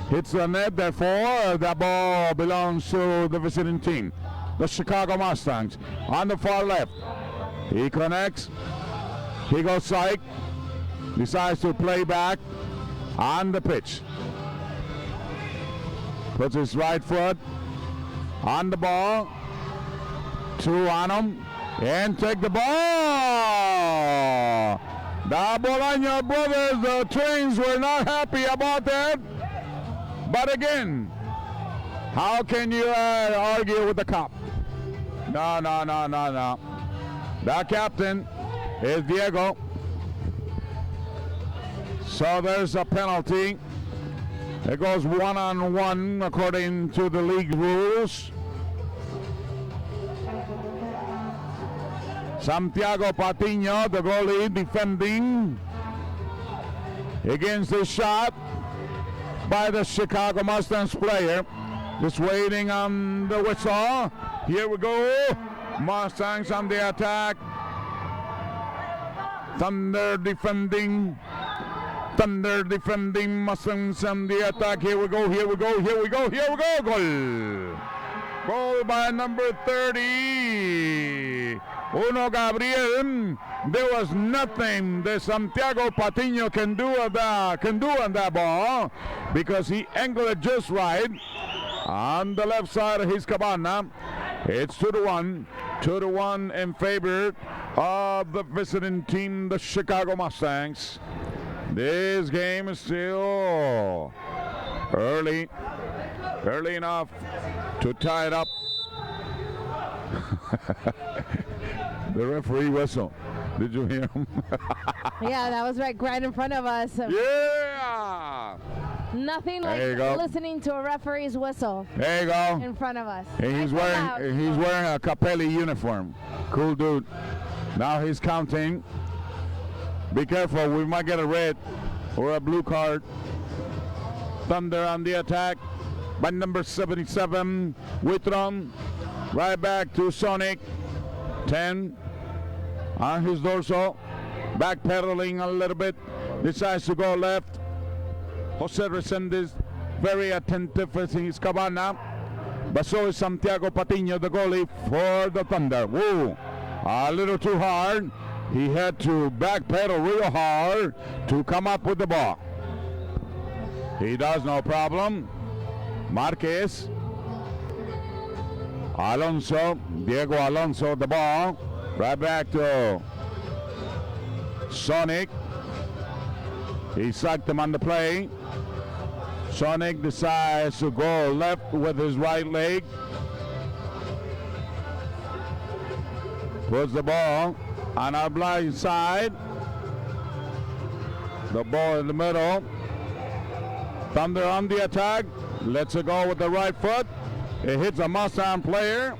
Hits the net, therefore that ball belongs to the visiting team, the Chicago Mustangs. On the far left, he connects. He goes psych. Decides to play back on the pitch. Puts his right foot on the ball. 2 on him. And take the ball. The Bolaño brothers, the Twins, were not happy about that. But again, how can you argue with the cop? No. The captain is Diego. So there's a penalty. It goes 1-on-1 according to the league rules. Santiago Patino, the goalie, defending against the shot by the Chicago Mustangs player. Just waiting on the whistle. Here we go. Mustangs on the attack. Thunder defending. Mustangs on the attack. Here we go. Goal. Goal by number 30. Uno Gabriel. There was nothing that Santiago Patino can do on that ball, because he angled it just right on the left side of his cabana. It's 2-1 in favor of the visiting team, the Chicago Mustangs. This game is still early enough to tie it up. The referee whistle. Did you hear him?
Yeah, that was right in front of us.
Yeah!
Nothing like listening to a referee's whistle.
There you go.
In front of us.
And he's wearing a Capelli uniform. Cool dude. Now he's counting. Be careful, we might get a red or a blue card. Thunder on the attack by number 77, Witron. Right back to Sonic. 10 on his dorsal. Backpedaling a little bit. Decides to go left. Jose Resendez very attentive with his cabana. But so is Santiago Patino, the goalie for the Thunder. Woo! A little too hard. He had to backpedal real hard to come up with the ball. He does, no problem. Marquez. Alonso, Diego Alonso, the ball. Right back to Sonic. He sacked him on the play. Sonic decides to go left with his right leg. Puts the ball on our blind side. The ball in the middle. Thunder on the attack. Lets it go with the right foot. It hits a Mustang player.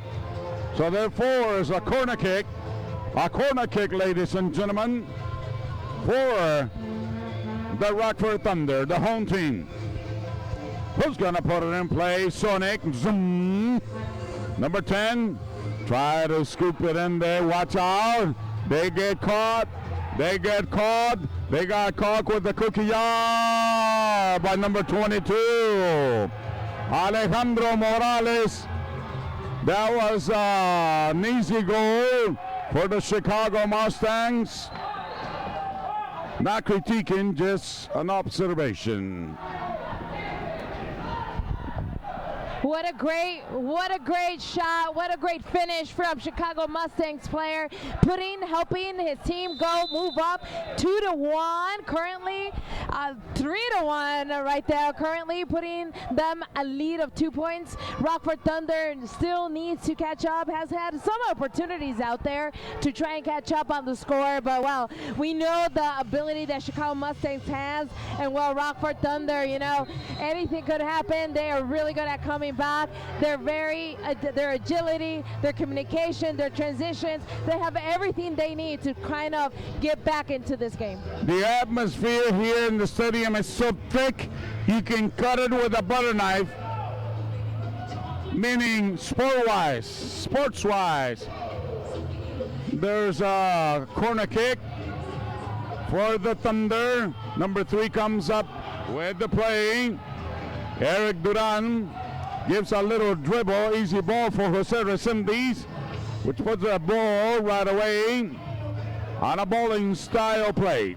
So therefore is a corner kick. A corner kick, ladies and gentlemen, for the Rockford Thunder, the home team. Who's going to put it in play? Sonic. Zoom. Number 10. Try to scoop it in there. Watch out. They get caught. They get caught. They got caught with the cookie yard by number 22. Alejandro Morales. That was an easy goal for the Chicago Mustangs. Not critiquing, just an observation.
What a great shot, what a great finish from Chicago Mustangs player, helping his team move up 2-1, currently 3-1 right there, currently putting them a lead of 2 points. Rockford Thunder still needs to catch up, has had some opportunities out there to try and catch up on the score, but well, we know the ability that Chicago Mustangs has, and well, Rockford Thunder, you know, anything could happen. They are really good at coming back. They're their agility, their communication, their transitions, they have everything they need to kind of get back into this game.
The atmosphere here in the stadium is so thick, you can cut it with a butter knife, meaning sports-wise. There's a corner kick for the Thunder. Number 3 comes up with the play. Eric Duran gives a little dribble, easy ball for Jose Resendiz, which puts a ball right away on a bowling style play.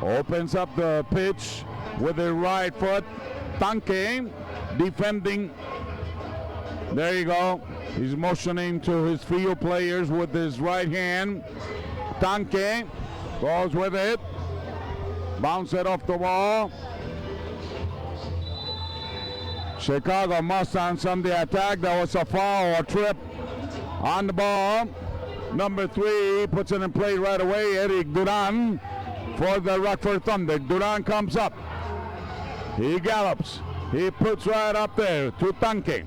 Opens up the pitch with the right foot. Tanque defending. There you go. He's motioning to his field players with his right hand. Tanque goes with it. Bounce it off the wall. Chicago Mustangs on the attack. That was a foul, a trip on the ball. Number 3 puts it in play right away. Eric Duran for the Rockford Thunder. Duran comes up. He gallops. He puts right up there to Tanque.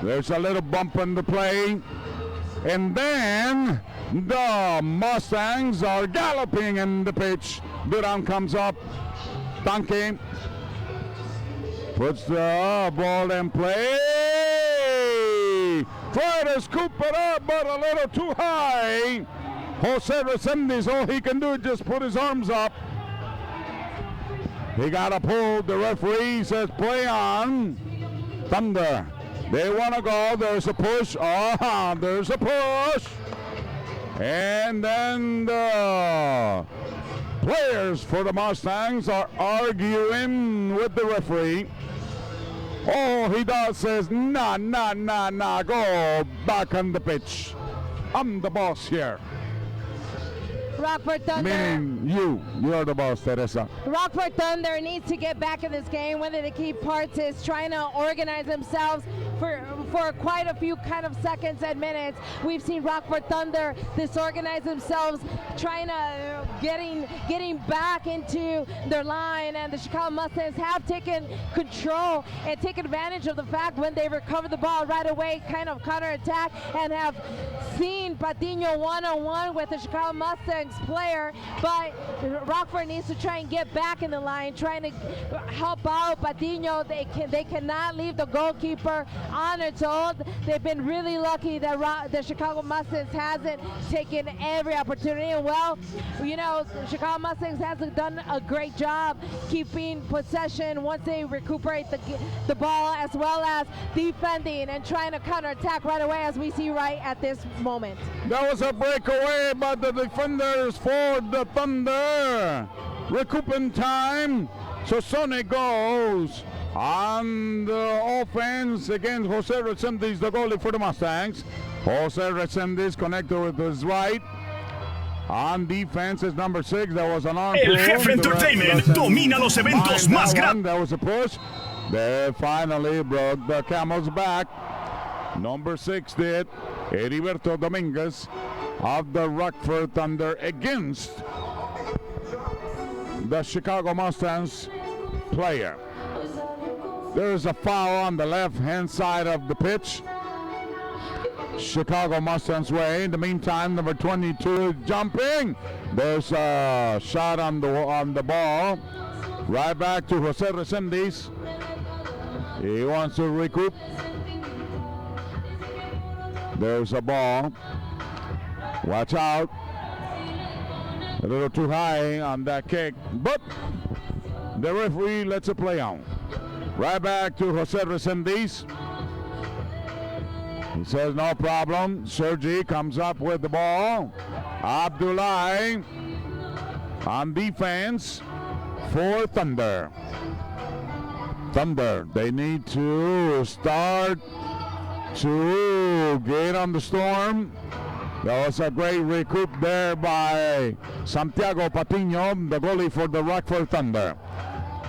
There's a little bump in the play. And then the Mustangs are galloping in the pitch. Duran comes up. Tanque puts the ball in play. Try to scoop it up, but a little too high. Jose Resendiz, all he can do is just put his arms up. He got a pull. The referee says play on. Thunder. They want to go. There's a push. There's a push. And then the players for the Mustangs are arguing with the referee. All he does says, nah, go back on the pitch. I'm the boss here.
Rockford Thunder.
Meaning you're the boss, Teresa.
Rockford Thunder needs to get back in this game. One of the key parts is trying to organize themselves for quite a few kind of seconds and minutes. We've seen Rockford Thunder disorganize themselves, trying to getting back into their line, and the Chicago Mustangs have taken control and taken advantage of the fact when they recover the ball right away, kind of counterattack, and have seen Patiño one-on-one with the Chicago Mustangs player, but Rockford needs to try and get back in the line, trying to help out Patiño. They cannot leave the goalkeeper on its own. They've been really lucky that the Chicago Mustangs hasn't taken every opportunity. And well, you know, the Chicago Mustangs hasn't done a great job keeping possession once they recuperate the ball, as well as defending and trying to counterattack right away, as we see right at this moment.
That was a breakaway by the defenders for the Thunder. Recouping time. So Sonic goes on the offense against Jose Resendiz, the goalie for the Mustangs. Jose Resendiz connected with his right. On defense is number 6. That was an arm pull.
El Jefe Entertainment domina los eventos más grandes.
That was a push. They finally broke the camel's back. Number 6 did. Heriberto Dominguez of the Rockford Thunder against the Chicago Mustangs player. There is a foul on the left-hand side of the pitch. Chicago Mustangs way. In the meantime, number 22 is jumping. There's a shot on the ball. Right back to Jose Resendiz. He wants to recoup. There's a ball. Watch out. A little too high on that kick, but the referee lets it play on. Right back to Jose Resendiz. He says no problem. Sergi comes up with the ball. Abdullah on defense for Thunder. Thunder, they need to start to get on the storm. That was a great recoup there by Santiago Patiño, the goalie for the Rockford Thunder.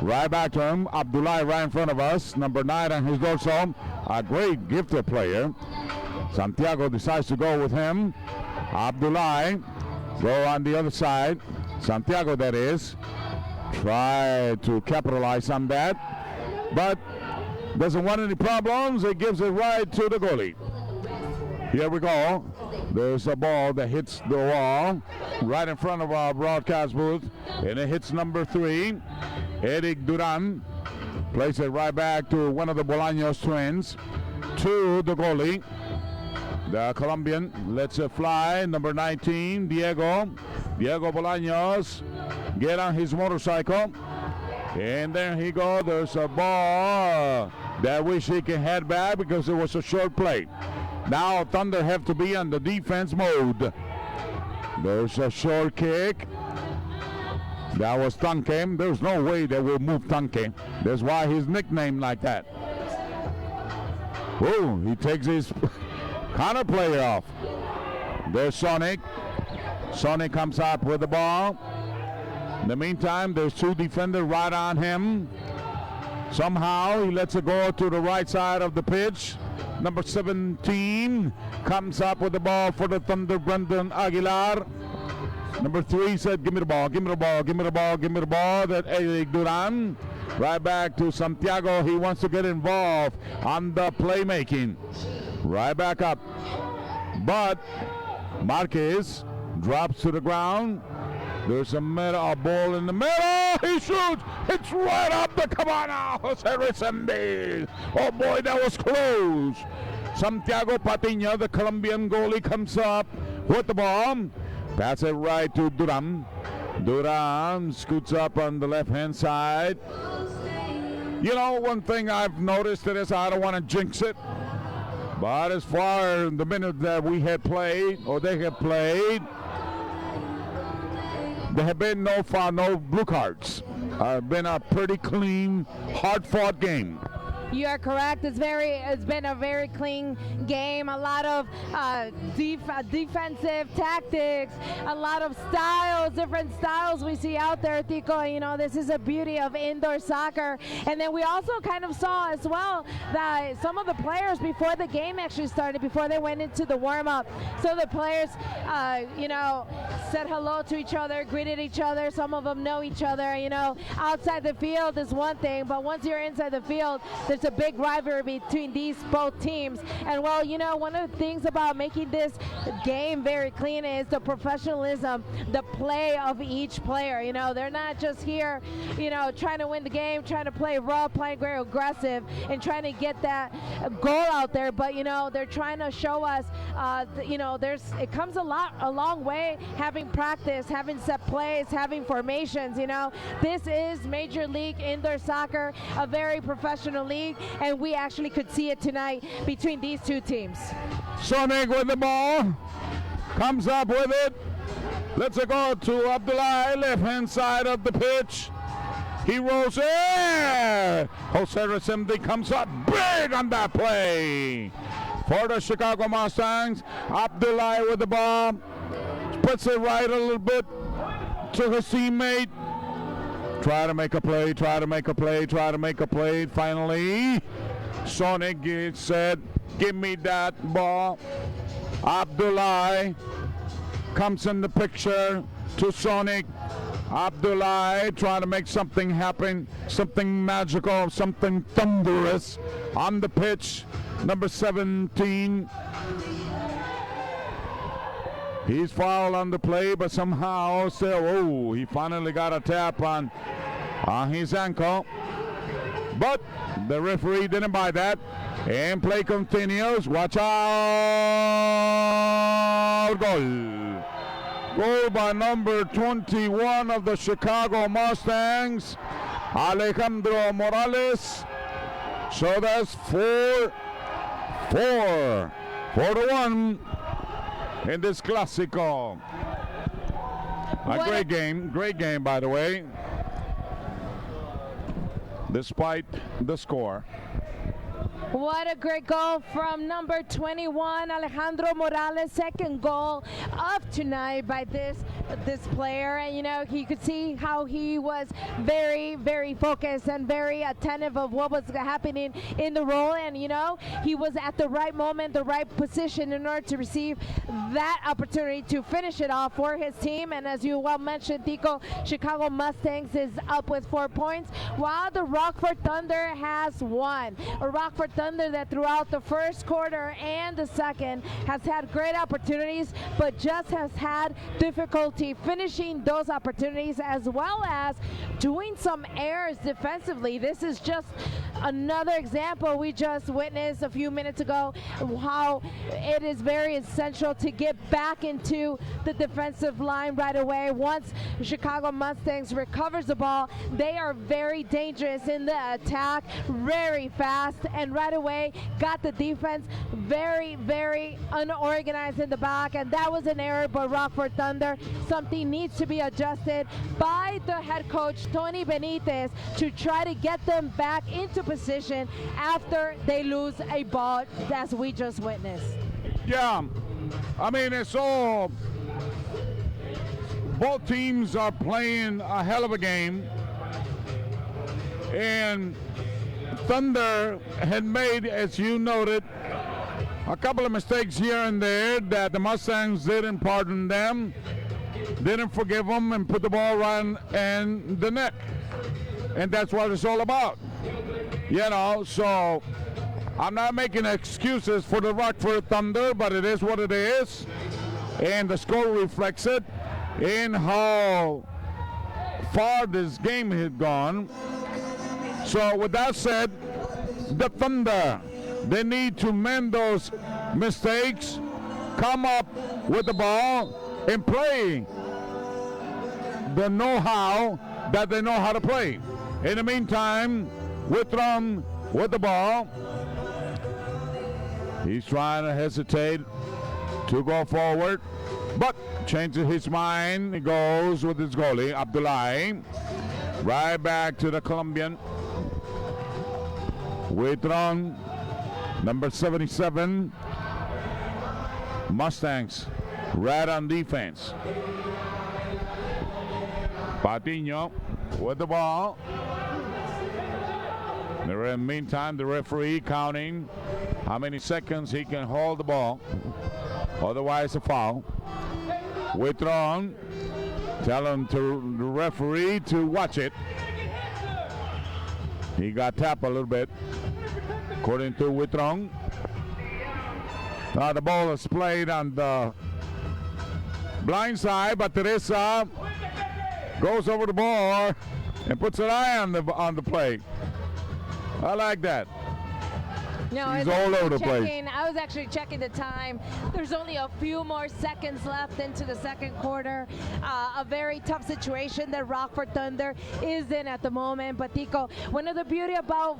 Right back to him, Abdullah right in front of us, number 9 on his dorsal, a great gifted player. Santiago decides to go with him. Abdullah go on the other side. Santiago, that is, try to capitalize on that, but doesn't want any problems. It gives it right to the goalie. Here we go. There's a ball that hits the wall right in front of our broadcast booth, and it hits number 3. Eric Duran plays it right back to one of the Bolaños twins, to the goalie. The Colombian lets it fly. Number 19, Diego Bolaños, get on his motorcycle. And there he goes. There's a ball that wish he can head back because it was a short play. Now Thunder have to be on the defense mode. There's a short kick. That was Tanque. There's no way they will move Tanque. That's why he's nicknamed like that. Oh, he takes his counter player off. There's Sonic. Sonic comes up with the ball. In the meantime, there's 2 defenders right on him. Somehow he lets it go to the right side of the pitch. Number 17 comes up with the ball for the Thunder, Brendan Aguilar. Number 3 said, give me the ball, give me the ball, give me the ball, give me the ball. That Eric Duran. Right back to Santiago. He wants to get involved on the playmaking. Right back up. But Marquez drops to the ground. There's a ball in the middle. He shoots. It's right up the cabana. Jose Resendiz. Oh boy, that was close. Santiago Patiño, the Colombian goalie, comes up with the ball. Pass it right to Duran. Duran scoots up on the left-hand side. You know, one thing I've noticed is I don't want to jinx it, but as far as the minute that we had played, or they had played, there have been no foul, no blue cards. Been a pretty clean, hard-fought game.
You are correct. It's been a very clean game. A lot of defensive tactics, a lot of styles, different styles we see out there, Tico. You know, this is a beauty of indoor soccer. And then we also kind of saw as well that some of the players before the game actually started, before they went into the warm-up, so the players, you know, said hello to each other, greeted each other. Some of them know each other. You know, outside the field is one thing, but once you're inside the field, there's a big rivalry between these both teams. And well, you know, one of the things about making this game very clean is the professionalism, the play of each player. You know, they're not just here, you know, trying to win the game, trying to play rough, playing very aggressive, and trying to get that goal out there. But you know, they're trying to show us, you know, it comes a long way having practice, having set plays, having formations. You know, this is Major League Indoor Soccer, a very professional league, and we actually could see it tonight between these two teams.
Sonic with the ball, comes up with it. Let's go to Abdullah, left-hand side of the pitch. He rolls in. Jose Resendiz comes up big on that play for the Chicago Mustangs. Abdullah with the ball, puts it right a little bit to his teammate. Try to make a play, try to make a play, try to make a play. Finally, Sonic said, give me that ball. Abdullah comes in the picture to Sonic. Abdullah trying to make something happen, something magical, something thunderous on the pitch. Number 17, He's fouled on the play, but somehow still, he finally got a tap on his ankle. But the referee didn't buy that. And play continues. Watch out. Goal. Goal by number 21 of the Chicago Mustangs, Alejandro Morales. So that's 4-1 in this Clásico. A great game, by the way, despite the score.
What a great goal from number 21, Alejandro Morales. Second goal of tonight by this player. And, you know, you could see how he was very, very focused and very attentive of what was happening in the role. And, you know, he was at the right moment, the right position in order to receive that opportunity to finish it off for his team. And as you well mentioned, Tico, Chicago Mustangs is up with 4 points, while the Rockford Thunder has won. A Rockford Thunder that throughout the first quarter and the second has had great opportunities, but just has had difficulty finishing those opportunities, as well as doing some errors defensively. This is just another example we just witnessed a few minutes ago, how it is very essential to get back into the defensive line right away. Once Chicago Mustangs recovers the ball, they are very dangerous in the attack, very fast, and right away got the defense very, very unorganized in the back, and that was an error by Rockford Thunder. Something needs to be adjusted by the head coach, Tony Benitez, to try to get them back into position after they lose a ball, as we just witnessed.
Yeah, I mean, it's all, both teams are playing a hell of a game, and Thunder had made, as you noted, a couple of mistakes here and there that the Mustangs didn't pardon them, didn't forgive them, and put the ball right in the net. And that's what it's all about. You know, so I'm not making excuses for the Rockford Thunder, but it is what it is. And the score reflects it in how far this game had gone. So with that said, the Thunder, they need to mend those mistakes, come up with the ball, and play the know-how that they know how to play. In the meantime, Withrum with the ball. He's trying to hesitate to go forward, but changes his mind. He goes with his goalie, Abdullahi. Right back to the Colombian. Withrum, number 77. Mustangs, right on defense. Patiño with the ball. In the meantime, the referee counting how many seconds he can hold the ball. Otherwise, a foul. Withdrawn. Telling to the referee to watch it. He got tapped a little bit, according to Withdrawn. Now the ball is played on the blind side, but Teresa goes over the ball and puts an eye on the play. I like that.
No,
he's all over the place.
I was actually checking the time. There's only a few more seconds left into the second quarter. A very tough situation that Rockford Thunder is in at the moment. But Tico, one of the beauty about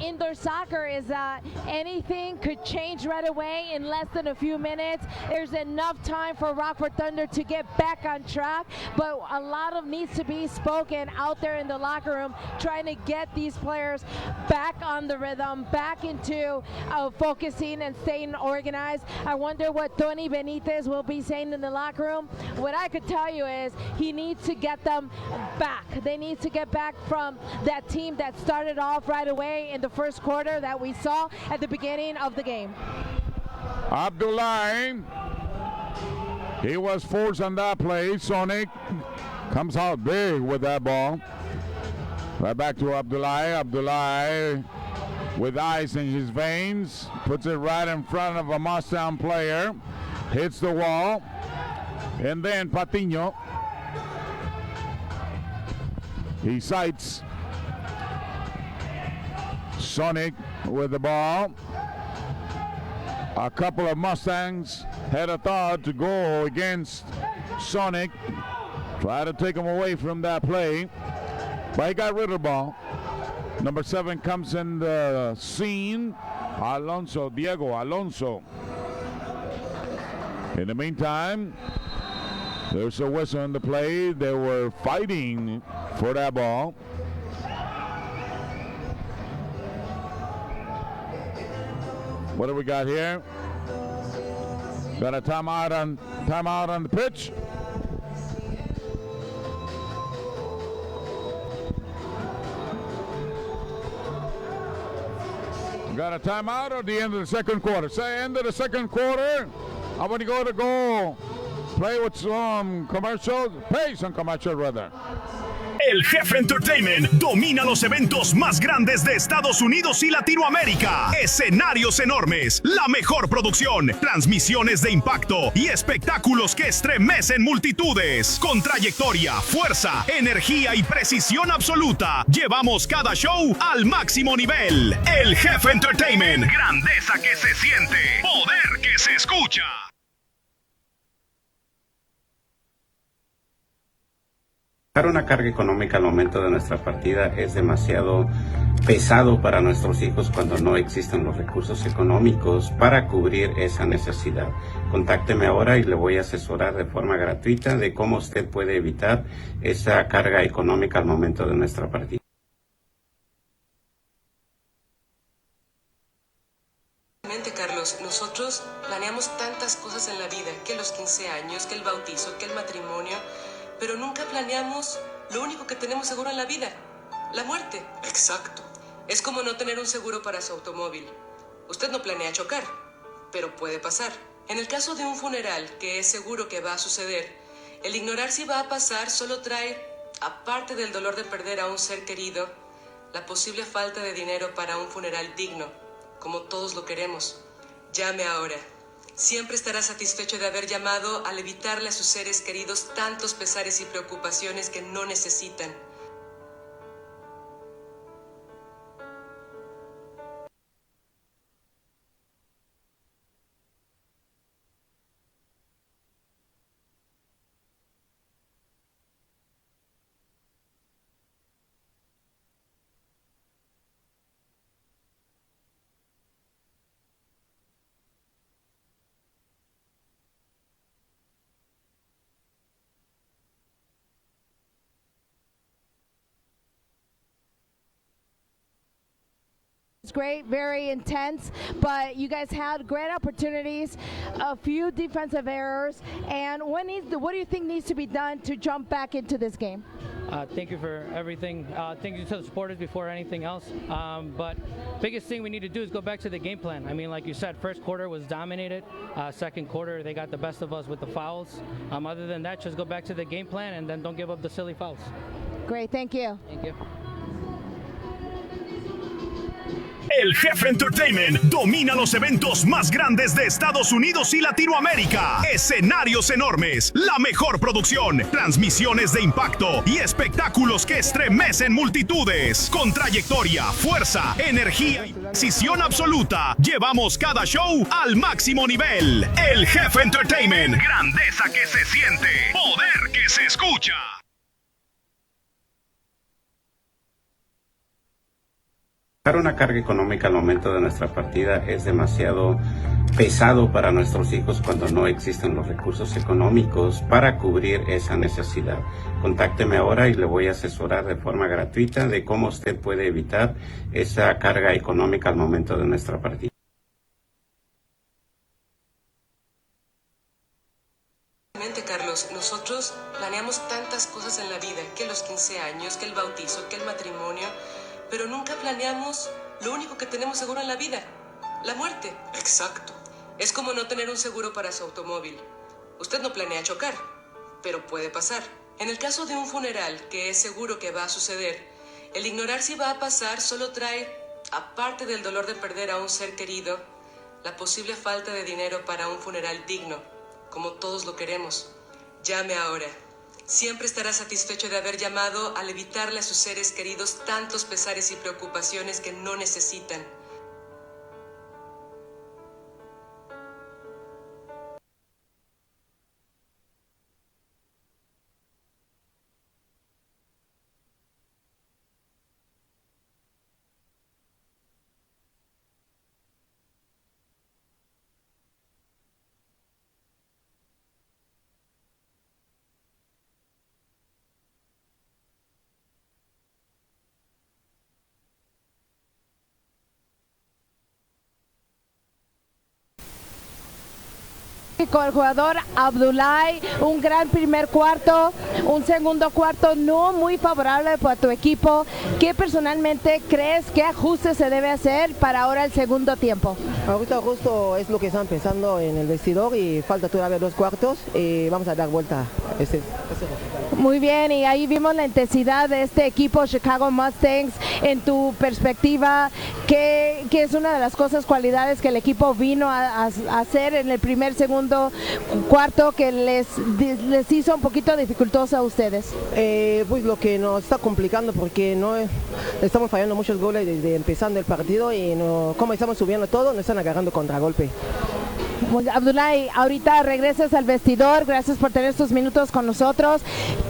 indoor soccer is that anything could change right away in less than a few minutes. There's enough time for Rockford Thunder to get back on track, but a lot of needs to be spoken out there in the locker room, trying to get these players back on the rhythm, back into focusing and staying organized. I wonder what Tony Benitez will be saying in the locker room. What I could tell you is he needs to get them back. They need to get back from that team that started off right away in the first quarter that we saw at the beginning of the game.
Abdullahi, he was forced on that play. Sonic comes out big with that ball. Right back to Abdullahi. Abdullahi with ice in his veins, puts it right in front of a Mustang player, hits the wall, And then Patiño. He sights Sonic with the ball. A couple of Mustangs had a thought to go against Sonic, try to take him away from that play, but he got rid of the ball. Number 7 comes in the scene, Diego Alonso. In the meantime, there's a whistle in the play. They were fighting for that ball. What do we got here? Got a timeout on the pitch. Got a timeout at the end of the second quarter. Say end of the second quarter. I want to go play with some commercials. Pay some commercials rather.
El Jefe Entertainment domina los eventos más grandes de Estados Unidos y Latinoamérica. Escenarios enormes, la mejor producción, transmisiones de impacto y espectáculos que estremecen multitudes. Con trayectoria, fuerza, energía y precisión absoluta, llevamos cada show al máximo nivel. El Jefe Entertainment, grandeza que se siente, poder que se escucha.
Una carga económica al momento de nuestra partida es demasiado pesado para nuestros hijos cuando no existen los recursos económicos para cubrir esa necesidad. Contácteme ahora y le voy a asesorar de forma gratuita de cómo usted puede evitar esa carga económica al momento de nuestra partida.
Carlos, nosotros planeamos tantas cosas en la vida, que los 15 años, que el bautizo, que el matrimonio, pero nunca planeamos lo único que tenemos seguro en la vida, la muerte. Exacto. Es como no tener un seguro para su automóvil. Usted no planea chocar, pero puede pasar. En el caso de un funeral, que es seguro que va a suceder, el ignorar si va a pasar solo trae, aparte del dolor de perder a un ser querido, la posible falta de dinero para un funeral digno, como todos lo queremos. Llame ahora. Siempre estará satisfecho de haber llamado al evitarle a sus seres queridos tantos pesares y preocupaciones que no necesitan.
It's great, very intense, but you guys had great opportunities, a few defensive errors, and what do you think needs to be done to jump back into this game?
Thank you for everything. Thank you to the supporters before anything else. But biggest thing we need to do is go back to the game plan. I mean, like you said, first quarter was dominated. Second quarter, they got the best of us with the fouls. Other than that, just go back to the game plan and then don't give up the silly fouls.
Great, thank you.
Thank you.
El Jefe Entertainment domina los eventos más grandes de Estados Unidos y Latinoamérica. Escenarios enormes, la mejor producción, transmisiones de impacto y espectáculos que estremecen multitudes. Con trayectoria, fuerza, energía y precisión absoluta, llevamos cada show al máximo nivel. El Jefe Entertainment, grandeza que se siente, poder que se escucha.
Una carga económica al momento de nuestra partida es demasiado pesado para nuestros hijos cuando no existen los recursos económicos para cubrir esa necesidad. Contácteme ahora y le voy a asesorar de forma gratuita de cómo usted puede evitar esa carga económica al momento de nuestra partida.
Carlos, nosotros planeamos tantas cosas en la vida, que los 15 años, que el bautizo, que el matrimonio, pero nunca planeamos lo único que tenemos seguro en la vida, la muerte. Exacto. Es como no tener un seguro para su automóvil. Usted no planea chocar, pero puede pasar. En el caso de un funeral, que es seguro que va a suceder, el ignorar si va a pasar solo trae, aparte del dolor de perder a un ser querido, la posible falta de dinero para un funeral digno, como todos lo queremos. Llame ahora. Siempre estará satisfecho de haber llamado al evitarle a sus seres queridos tantos pesares y preocupaciones que no necesitan.
Con el jugador Abdullahi, un gran primer cuarto, un segundo cuarto no muy favorable para tu equipo. ¿Qué personalmente crees que ajustes se debe hacer para ahora el segundo tiempo?
Ahorita justo es lo que están pensando en el vestidor y falta todavía 2 cuartos y vamos a dar vuelta ese resultado.
Muy bien, y ahí vimos la intensidad de este equipo Chicago Mustangs. En tu perspectiva, ¿qué es una de las cualidades que el equipo vino a hacer en el segundo cuarto que les hizo un poquito dificultoso a ustedes?
Pues lo que nos está complicando porque no estamos fallando muchos goles desde empezando el partido y como estamos subiendo todo, nos están agarrando contragolpe.
Abdullahi, ahorita regresas al vestidor, gracias por tener estos minutos con nosotros.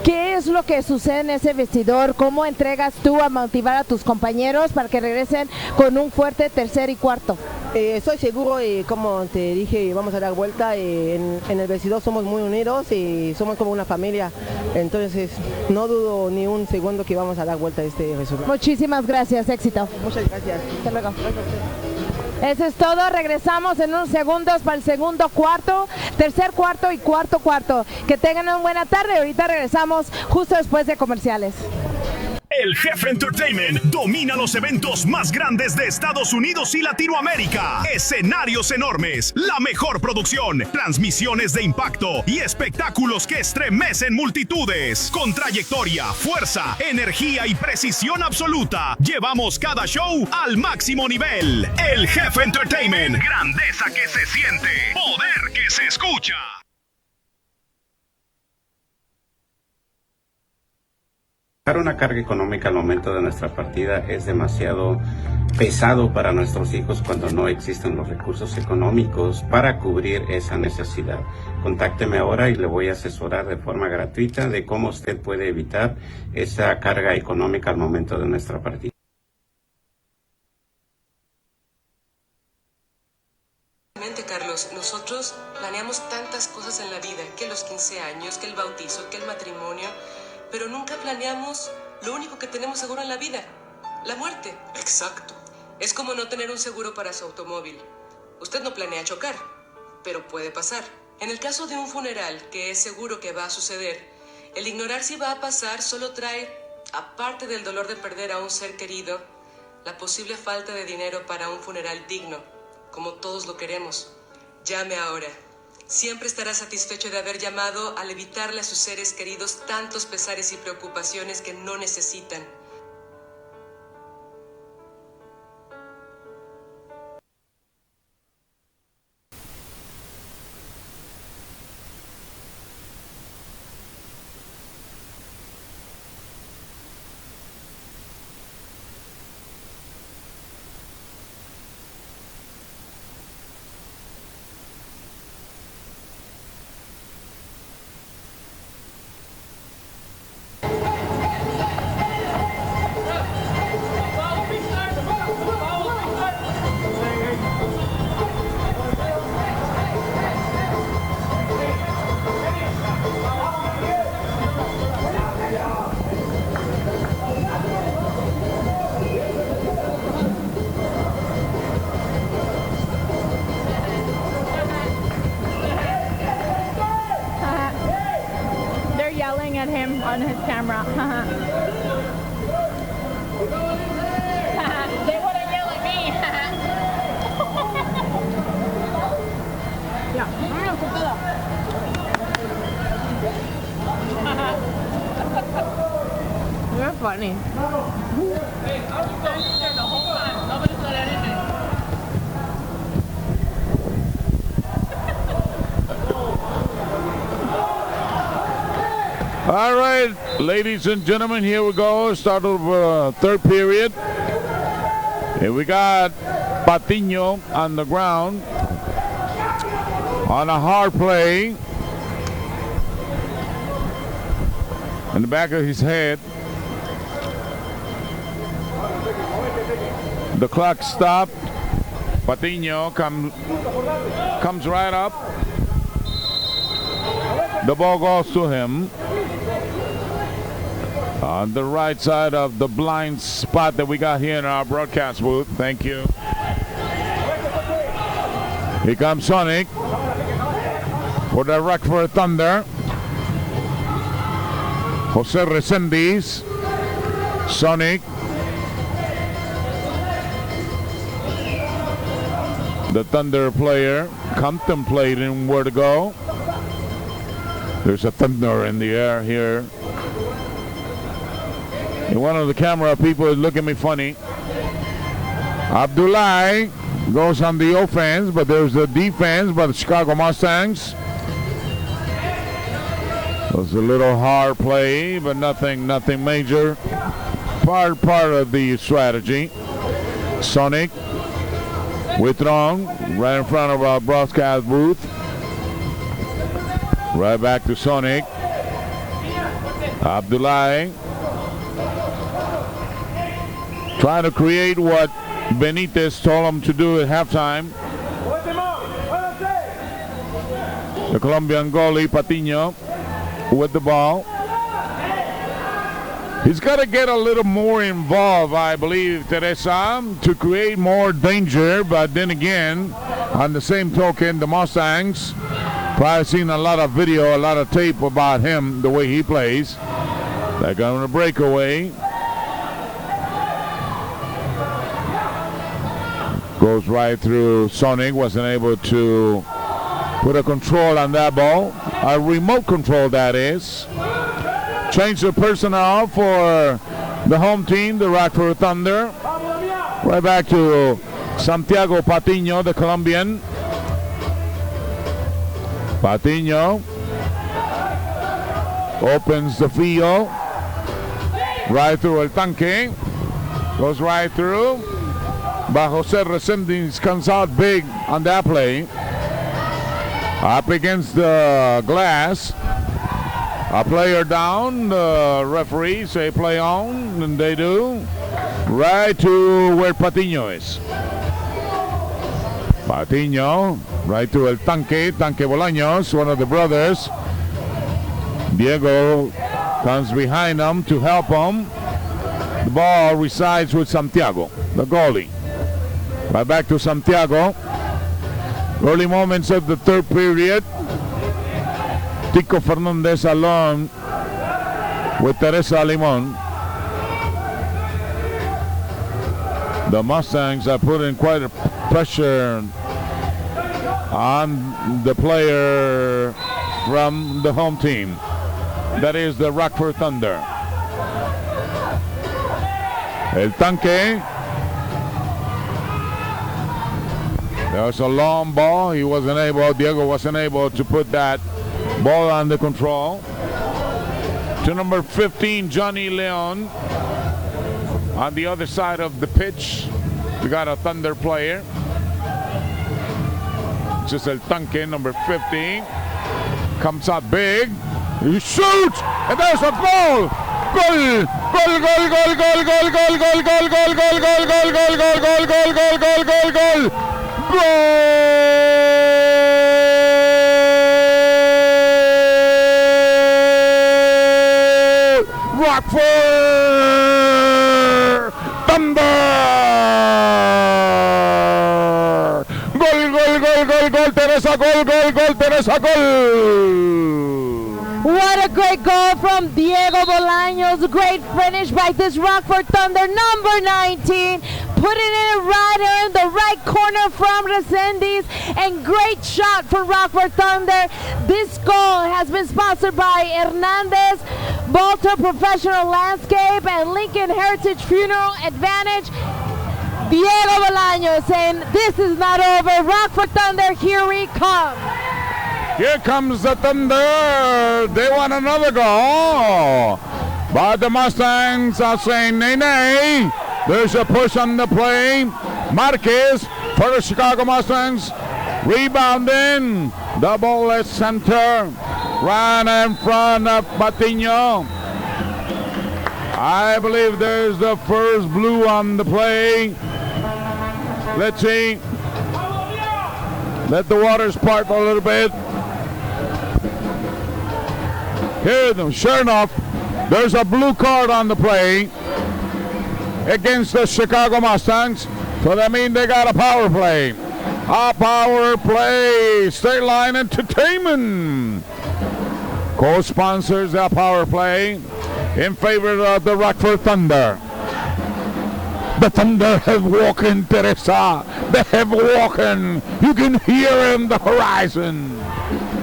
¿Qué es lo que sucede en ese vestidor? ¿Cómo entregas tú a motivar a tus compañeros para que regresen con un fuerte tercer y cuarto?
Estoy seguro y como te dije, vamos a dar vuelta. En el vestidor somos muy unidos y somos como una familia. Entonces no dudo ni un segundo que vamos a dar vuelta a este resultado.
Muchísimas gracias, éxito.
Muchas gracias.
Hasta luego. Eso es todo, regresamos en unos segundos para el segundo cuarto, tercer cuarto y cuarto cuarto. Que tengan una buena tarde, ahorita regresamos justo después de comerciales.
El Jefe Entertainment domina los eventos más grandes de Estados Unidos y Latinoamérica. Escenarios enormes, la mejor producción, transmisiones de impacto y espectáculos que estremecen multitudes. Con trayectoria, fuerza, energía y precisión absoluta, llevamos cada show al máximo nivel. El Jefe Entertainment, grandeza que se siente, poder que se escucha.
Una carga económica al momento de nuestra partida es demasiado pesado para nuestros hijos cuando no existen los recursos económicos para cubrir esa necesidad. Contácteme ahora y le voy a asesorar de forma gratuita de cómo usted puede evitar esa carga económica al momento de nuestra partida.
Carlos, nosotros planeamos tantas cosas en la vida, que los 15 años, que el bautizo, que el matrimonio, pero nunca planeamos lo único que tenemos seguro en la vida, la muerte. Exacto. Es como no tener un seguro para su automóvil. Usted no planea chocar, pero puede pasar. En el caso de un funeral, que es seguro que va a suceder, el ignorar si va a pasar solo trae, aparte del dolor de perder a un ser querido, la posible falta de dinero para un funeral digno, como todos lo queremos. Llame ahora. Siempre estará satisfecho de haber llamado al evitarle a sus seres queridos tantos pesares y preocupaciones que no necesitan.
At him on his camera. They wouldn't yell at me. Yeah. You're funny. Hey, I was standing there the whole time. Nobody said anything.
Ladies and gentlemen, here we go. Start of third period. Here we got Patiño on the ground on a hard play in the back of his head. The clock stopped. Patiño comes right up. The ball goes to him on the right side of the blind spot that we got here in our broadcast booth. Thank you. Here comes Sonic for the Rockford Thunder. Jose Resendiz. Sonic. The Thunder player contemplating where to go. There's a thunder in the air here. And one of the camera people is looking at me funny. Abdullah goes on the offense, but there's the defense by the Chicago Mustangs. It was a little hard play, but nothing major. Part of the strategy. Sonic withdrawn right in front of our broadcast booth. Right back to Sonic. Abdullah trying to create what Benitez told him to do at halftime. The Colombian goalie, Patiño, with the ball. He's got to get a little more involved, I believe, Teresa, to create more danger. But then again, on the same token, the Mustangs, probably seen a lot of video, a lot of tape about him, the way he plays. They're going to break away. Goes right through Sonic, wasn't able to put a control on that ball. A remote control, that is. Change the personnel for the home team, the Rockford Thunder. Right back to Santiago Patiño, the Colombian. Patiño opens the field. Right through El Tanque. Goes right through. But Jose Resendiz comes out big on that play. Up against the glass. A player down. The referees say play on, and they do. Right to where Patiño is. Patiño, right to El Tanque Bolaños, one of the brothers. Diego comes behind him to help him. The ball resides with Santiago, the goalie. Right back to Santiago. Early moments of the third period. Tico Fernandez alone with Teresa Limon. The Mustangs are putting quite a pressure on the player from the home team. That is the Rockford Thunder. El Tanque. There was a long ball. Diego wasn't able to put that ball under control. To number 15, Johnny Leon. On the other side of the pitch, we got a Thunder player. Just El Tanque, number 15. Comes out big. He shoots! And there's a goal! Goal! Goal, goal, goal, goal, goal, goal, goal, goal, goal, goal, goal, goal, goal, goal, goal, goal, goal, goal, goal, goal! Goal! Rockford Thunder! Goal, goal, goal, goal, goal, Teresa, goal, goal, goal, Teresa, goal!
What a great goal from Diego Bolaños. Great finish by this Rockford Thunder, number 19. Putting it right in the right corner from Resendiz. And great shot for Rockford Thunder. This goal has been sponsored by Hernandez, Balto Professional Landscape, and Lincoln Heritage Funeral Advantage. Diego Bolaños saying, this is not over. Rockford Thunder, here we come.
Here comes the Thunder. They want another goal. but the Mustangs are saying nay. There's a push on the play. Marquez for the Chicago Mustangs. Rebounding. The ball is center. Right in front of Patiño. I believe there's the first blue on the play. Let's see. Let the waters part a little bit. Hear them. Sure enough, there's a blue card on the play against the Chicago Mustangs. So that means they got a power play. A power play. State Line Entertainment co-sponsors the power play in favor of the Rockford Thunder. The Thunder have walking, Teresa. They have walking. You can hear him the horizon.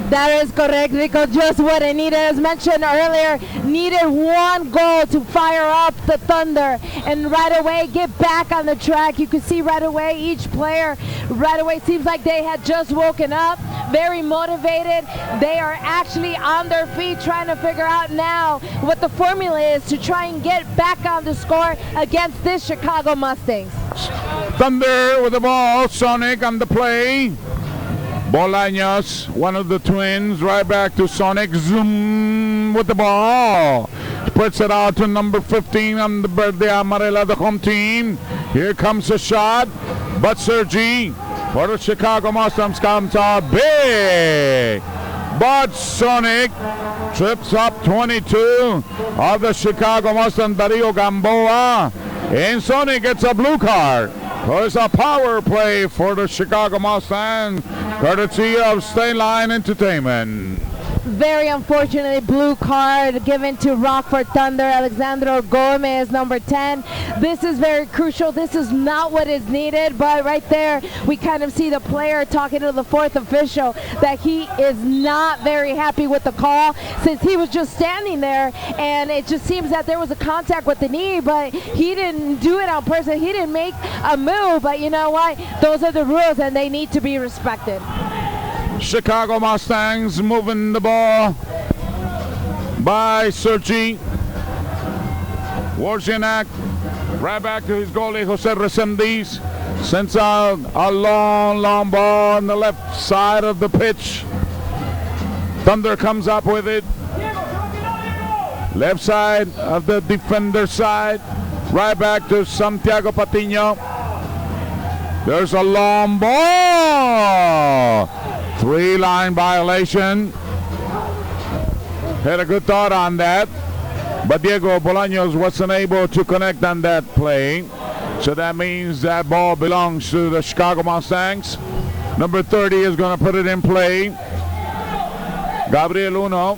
That is correct, Rico. Just what I needed, as mentioned earlier, needed one goal to fire up the Thunder and right away get back on the track. You can see right away each player right away seems like they had just woken up, very motivated. They are actually on their feet trying to figure out now what the formula is to try and get back on the score against this Chicago Mustangs.
Thunder with the ball. Sonic on the play. Bolaños, one of the twins, right back to Sonic. Zoom with the ball. Puts it out to number 15 on the Verde Amarela, the home team. Here comes a shot, but Sergi for the Chicago Mustangs comes out big. But Sonic trips up 22 of the Chicago Mustangs, Darío Gamboa. And Sonic gets a blue card. There's a power play for the Chicago Mustangs, courtesy of State Line Entertainment.
Very unfortunately, blue card given to Rockford Thunder, Alexandro Gomez, number 10. This is very crucial. This is not what is needed, but right there, we kind of see the player talking to the fourth official that he is not very happy with the call since he was just standing there, and it just seems that there was a contact with the knee, but he didn't do it on purpose. He didn't make a move, but you know what? Those are the rules, and they need to be respected.
Chicago Mustangs moving the ball by Sergi. Wojciak right back to his goalie, Jose Resendiz. Sends out a long ball on the left side of the pitch. Thunder comes up with it. Left side of the defender side. Right back to Santiago Patiño. There's a long ball. 3-line violation. Had a good thought on that, but Diego Bolaños wasn't able to connect on that play. So that means that ball belongs to the Chicago Mustangs. Number 30 is going to put it in play. Gabriel Uno.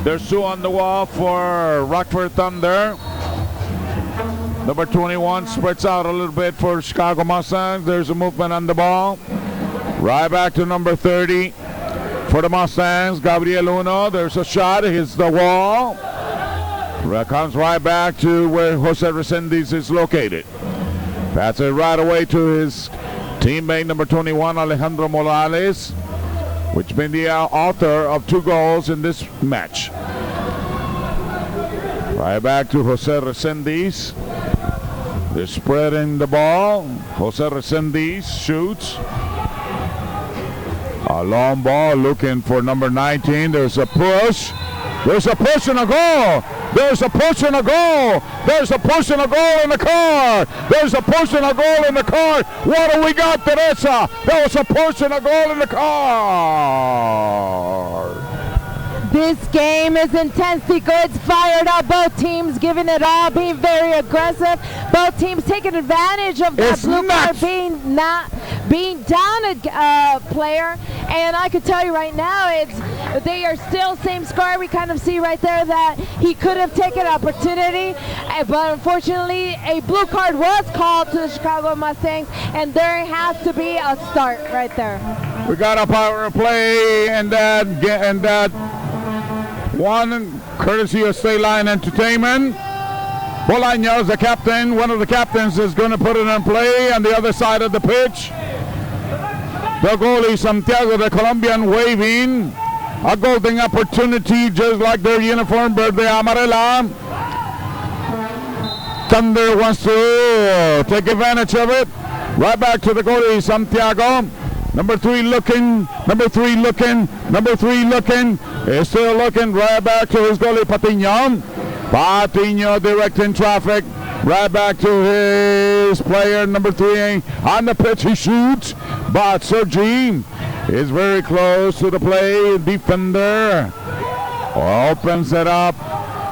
There's two on the wall for Rockford Thunder. Number 21 spreads out a little bit for Chicago Mustangs. There's a movement on the ball. Right back to number 30 for the Mustangs, Gabriel Uno. There's a shot, hits the wall. Comes right back to where Jose Resendiz is located. Passes it right away to his teammate, number 21, Alejandro Morales, which has been the author of 2 goals in this match. Right back to Jose Resendiz. They're spreading the ball. Jose Resendiz shoots. A long ball looking for number 19. There's a push. There's a push and a goal. There's a push and a goal. There's a push and a goal in the car. There's a push and a goal in the car. What do we got, Teresa? There was a push and a goal in the car.
This game is intensely good. It's fired up. Both teams giving it all, being very aggressive. Both teams taking advantage of that blue card being down a player. And I could tell you right now, they are still same score. We kind of see right there that he could have taken opportunity, but unfortunately, a blue card was called to the Chicago Mustangs, and there has to be a start right there.
We got a power play, and that one courtesy of State Line Entertainment. Bolaños, the captain, one of the captains, is going to put it in play on the other side of the pitch. The goalie, Santiago, the Colombian, waving. a golden opportunity just like their uniform, verde amarela. Thunder wants to take advantage of it. Right back to the goalie, Santiago. Number 3 looking. He's still looking. Right back to his goalie, Patiño. Patiño directing traffic. Right back to his player, number 3. On the pitch, he shoots. But Sergi is very close to the play. Defender opens it up.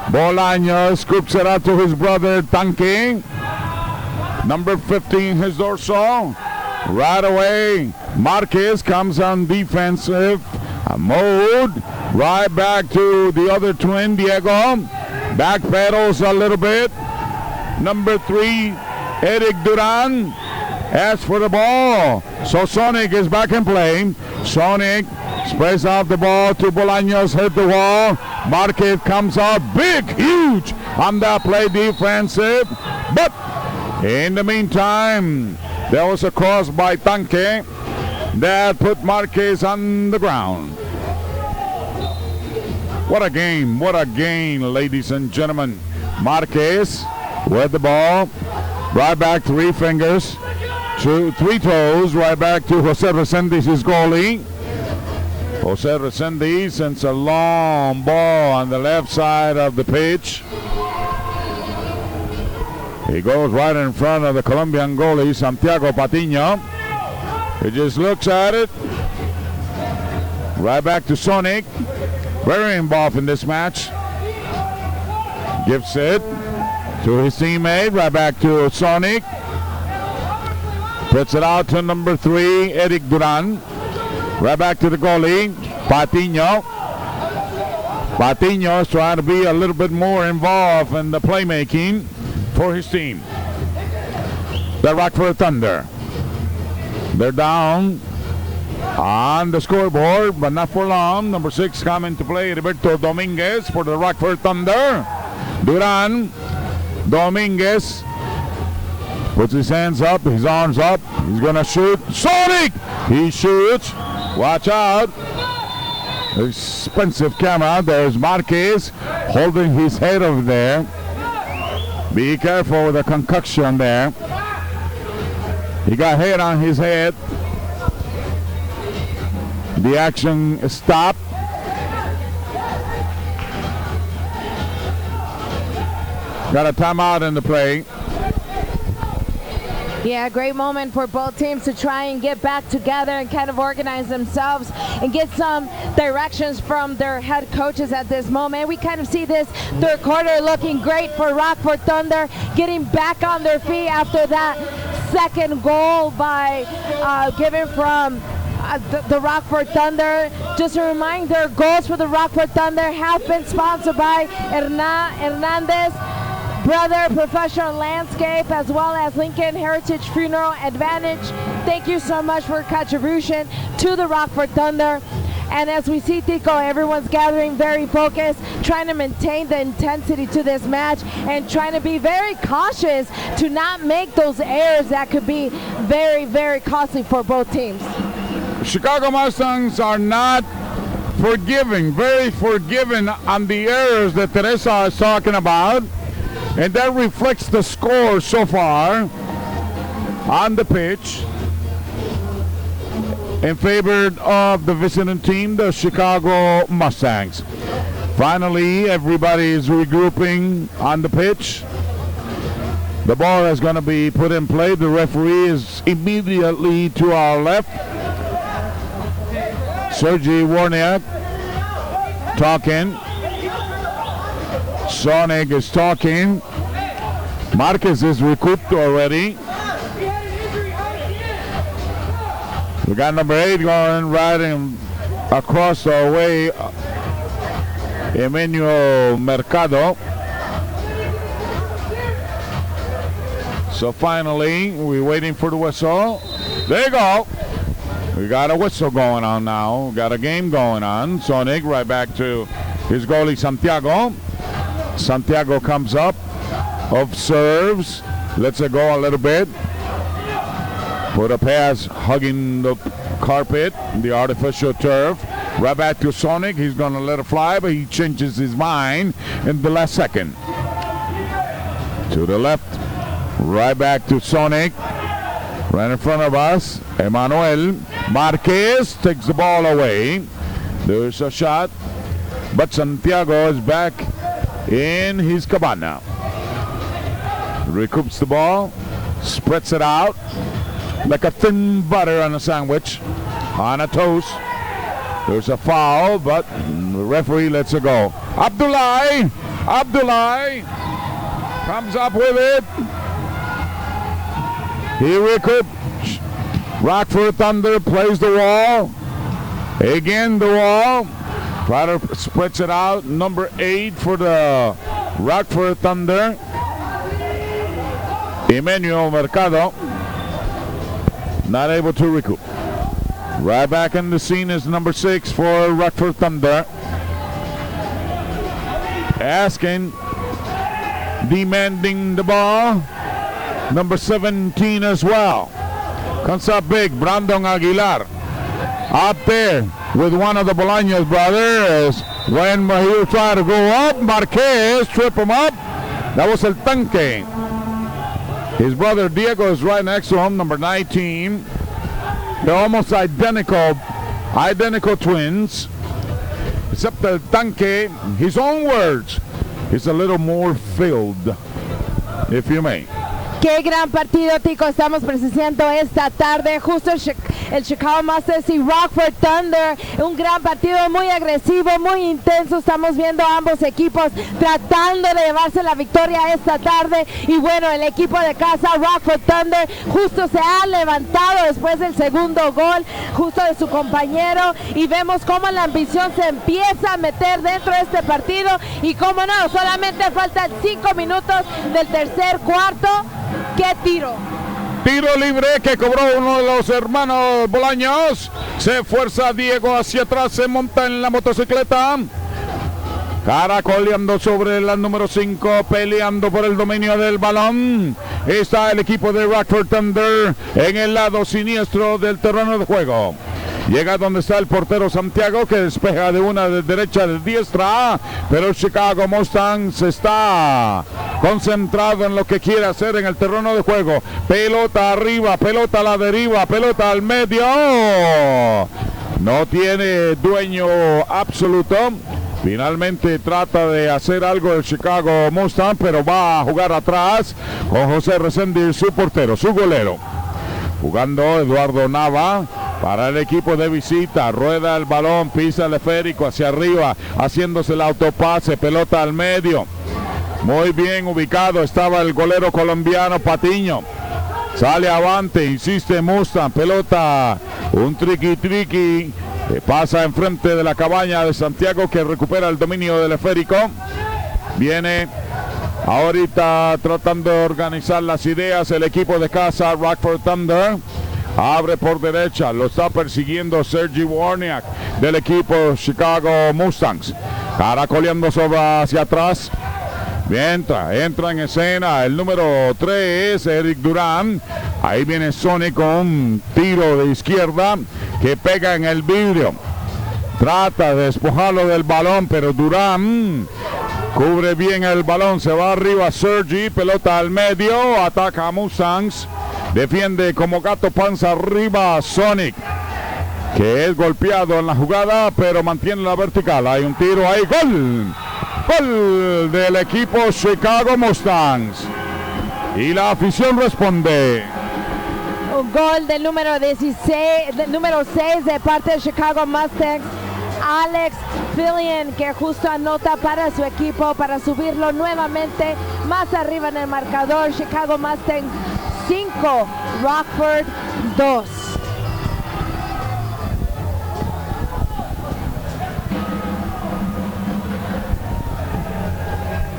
Bolaños scoops it out to his brother, Tanque. Number 15, his dorsal. Right away, Marquez comes on defensive mode. Right back to the other twin, Diego. Backpedals a little bit. Number 3, Eric Duran asks for the ball. So Sonic is back in play. Sonic sprays off the ball to Bolaños, hit the wall. Marquez comes out big, huge on that play, defensive. But in the meantime, there was a cross by Tanque that put Marquez on the ground. What a game, ladies and gentlemen. Marquez with the ball, right back 3 fingers, 3 toes, right back to Jose Resendiz, his goalie. Jose Resendiz sends a long ball on the left side of the pitch. He goes right in front of the Colombian goalie, Santiago Patiño. He just looks at it. Right back to Sonic. Very involved in this match. Gives it to his teammate. Right back to Sonic. Puts it out to number 3, Eric Duran. Right back to the goalie, Patiño. Patiño is trying to be a little bit more involved in the playmaking for his team. The Rockford Thunder. They're down on the scoreboard, but not for long. Number 6 coming to play, Roberto Dominguez for the Rockford Thunder. Duran, Dominguez puts his hands up, his arms up. He's going to shoot. Sonic! He shoots. Watch out. Expensive camera. There's Marquez holding his head over there. Be careful with the concoction there. He got hit on his head. The action stopped. Got a timeout in the play.
Yeah, great moment for both teams to try and get back together and kind of organize themselves and get some directions from their head coaches at this moment. We kind of see this third quarter looking great for Rockford Thunder, getting back on their feet after that second goal by given from the Rockford Thunder. Just a reminder, goals for the Rockford Thunder have been sponsored by Hernandez Brother Professional Landscape, as well as Lincoln Heritage Funeral Advantage. Thank you so much for your contribution to the Rockford Thunder. And as we see, Tico, everyone's gathering very focused, trying to maintain the intensity to this match and trying to be very cautious to not make those errors that could be very, very costly for both teams.
Chicago Mustangs are not forgiving, very forgiving on the errors that Teresa is talking about. And that reflects the score so far on the pitch in favor of the visiting team, the Chicago Mustangs. Finally, everybody is regrouping on the pitch. The ball is going to be put in play. The referee is immediately to our left. Sergei Warniak talking. Sonic is talking. Marquez is recouped already. We got number 8 going right in across our way. Emmanuel Mercado. So finally, we're waiting for the whistle. There you go. We got a whistle going on now. We got a game going on. Sonic right back to his goalie Santiago. Santiago comes up, observes, lets it go a little bit. Put a pass hugging the carpet, the artificial turf. Right back to Sonic. He's going to let it fly, but he changes his mind in the last second. To the left. Right back to Sonic. Right in front of us. Emmanuel Marquez takes the ball away. There's a shot. But Santiago is back in his cabana. Recoups the ball. Spreads it out like a thin butter on a sandwich. On a toast. There's a foul, but the referee lets it go. Abdullah comes up with it. He recoups. Rockford Thunder plays the wall. Again the wall. Prater spreads it out. Number 8 for the Rockford Thunder. Emmanuel Mercado. Not able to recoup. Right back in the scene is number 6 for Rockford Thunder. Asking. Demanding the ball. Number 17 as well. Comes up big, Brandon Aguilar. Up there with one of the Bolaños brothers. When he was trying to go up, Marquez trip him up. That was El Tanque. His brother Diego is right next to him, number 19. They're almost identical twins. Except El Tanque, his own words, is a little more filled, if you may.
Qué gran partido, Tico, estamos presenciando esta tarde. Justo el Chicago Masters y Rockford Thunder. Un gran partido, muy agresivo, muy intenso. Estamos viendo a ambos equipos tratando de llevarse la victoria esta tarde. Y bueno, el equipo de casa, Rockford Thunder, justo se ha levantado después del segundo gol, justo de su compañero. Y vemos cómo la ambición se empieza a meter dentro de este partido. Y cómo no, solamente faltan 5 minutos del tercer cuarto. ¡Qué tiro!
Tiro libre que cobró uno de los hermanos Bolaños. Se fuerza Diego hacia atrás, se monta en la motocicleta. Caracoleando sobre la número 5, peleando por el dominio del balón. Está el equipo de Rockford Thunder en el lado siniestro del terreno de juego. Llega donde está el portero Santiago, que despeja de una de derecha a de diestra, pero el Chicago Mustangs está concentrado en lo que quiere hacer en el terreno de juego. Pelota arriba, pelota a la deriva, pelota al medio. No tiene dueño absoluto. Finalmente trata de hacer algo el Chicago Mustang, pero va a jugar atrás con José Reséndiz, su portero, su golero. Jugando Eduardo Nava para el equipo de visita. Rueda el balón, pisa el esférico hacia arriba, haciéndose el autopase, pelota al medio. Muy bien ubicado estaba el golero colombiano Patiño. Sale avante, insiste Mustang, pelota, un triqui. Pasa enfrente de la cabaña de Santiago, que recupera el dominio del esférico. Viene ahorita tratando de organizar las ideas el equipo de casa Rockford Thunder. Abre por derecha, lo está persiguiendo Sergi Warniak del equipo Chicago Mustangs. Caracoleando sobre hacia atrás. Entra en escena el número 3, Eric Durán. Ahí viene Sonic con un tiro de izquierda que pega en el vidrio. Trata de despojarlo del balón, pero Durán cubre bien el balón. Se va arriba Sergi, pelota al medio, ataca a Mustangs. Defiende como gato panza arriba Sonic, que es golpeado en la jugada, pero mantiene la vertical. Hay un tiro ahí, gol. Gol del equipo Chicago Mustangs. Y la afición responde.
Un gol del número 16, del número 6 de parte de Chicago Mustangs. Alex Fillion, que justo anota para su equipo para subirlo nuevamente más arriba en el marcador. Chicago Mustangs 5, Rockford 2.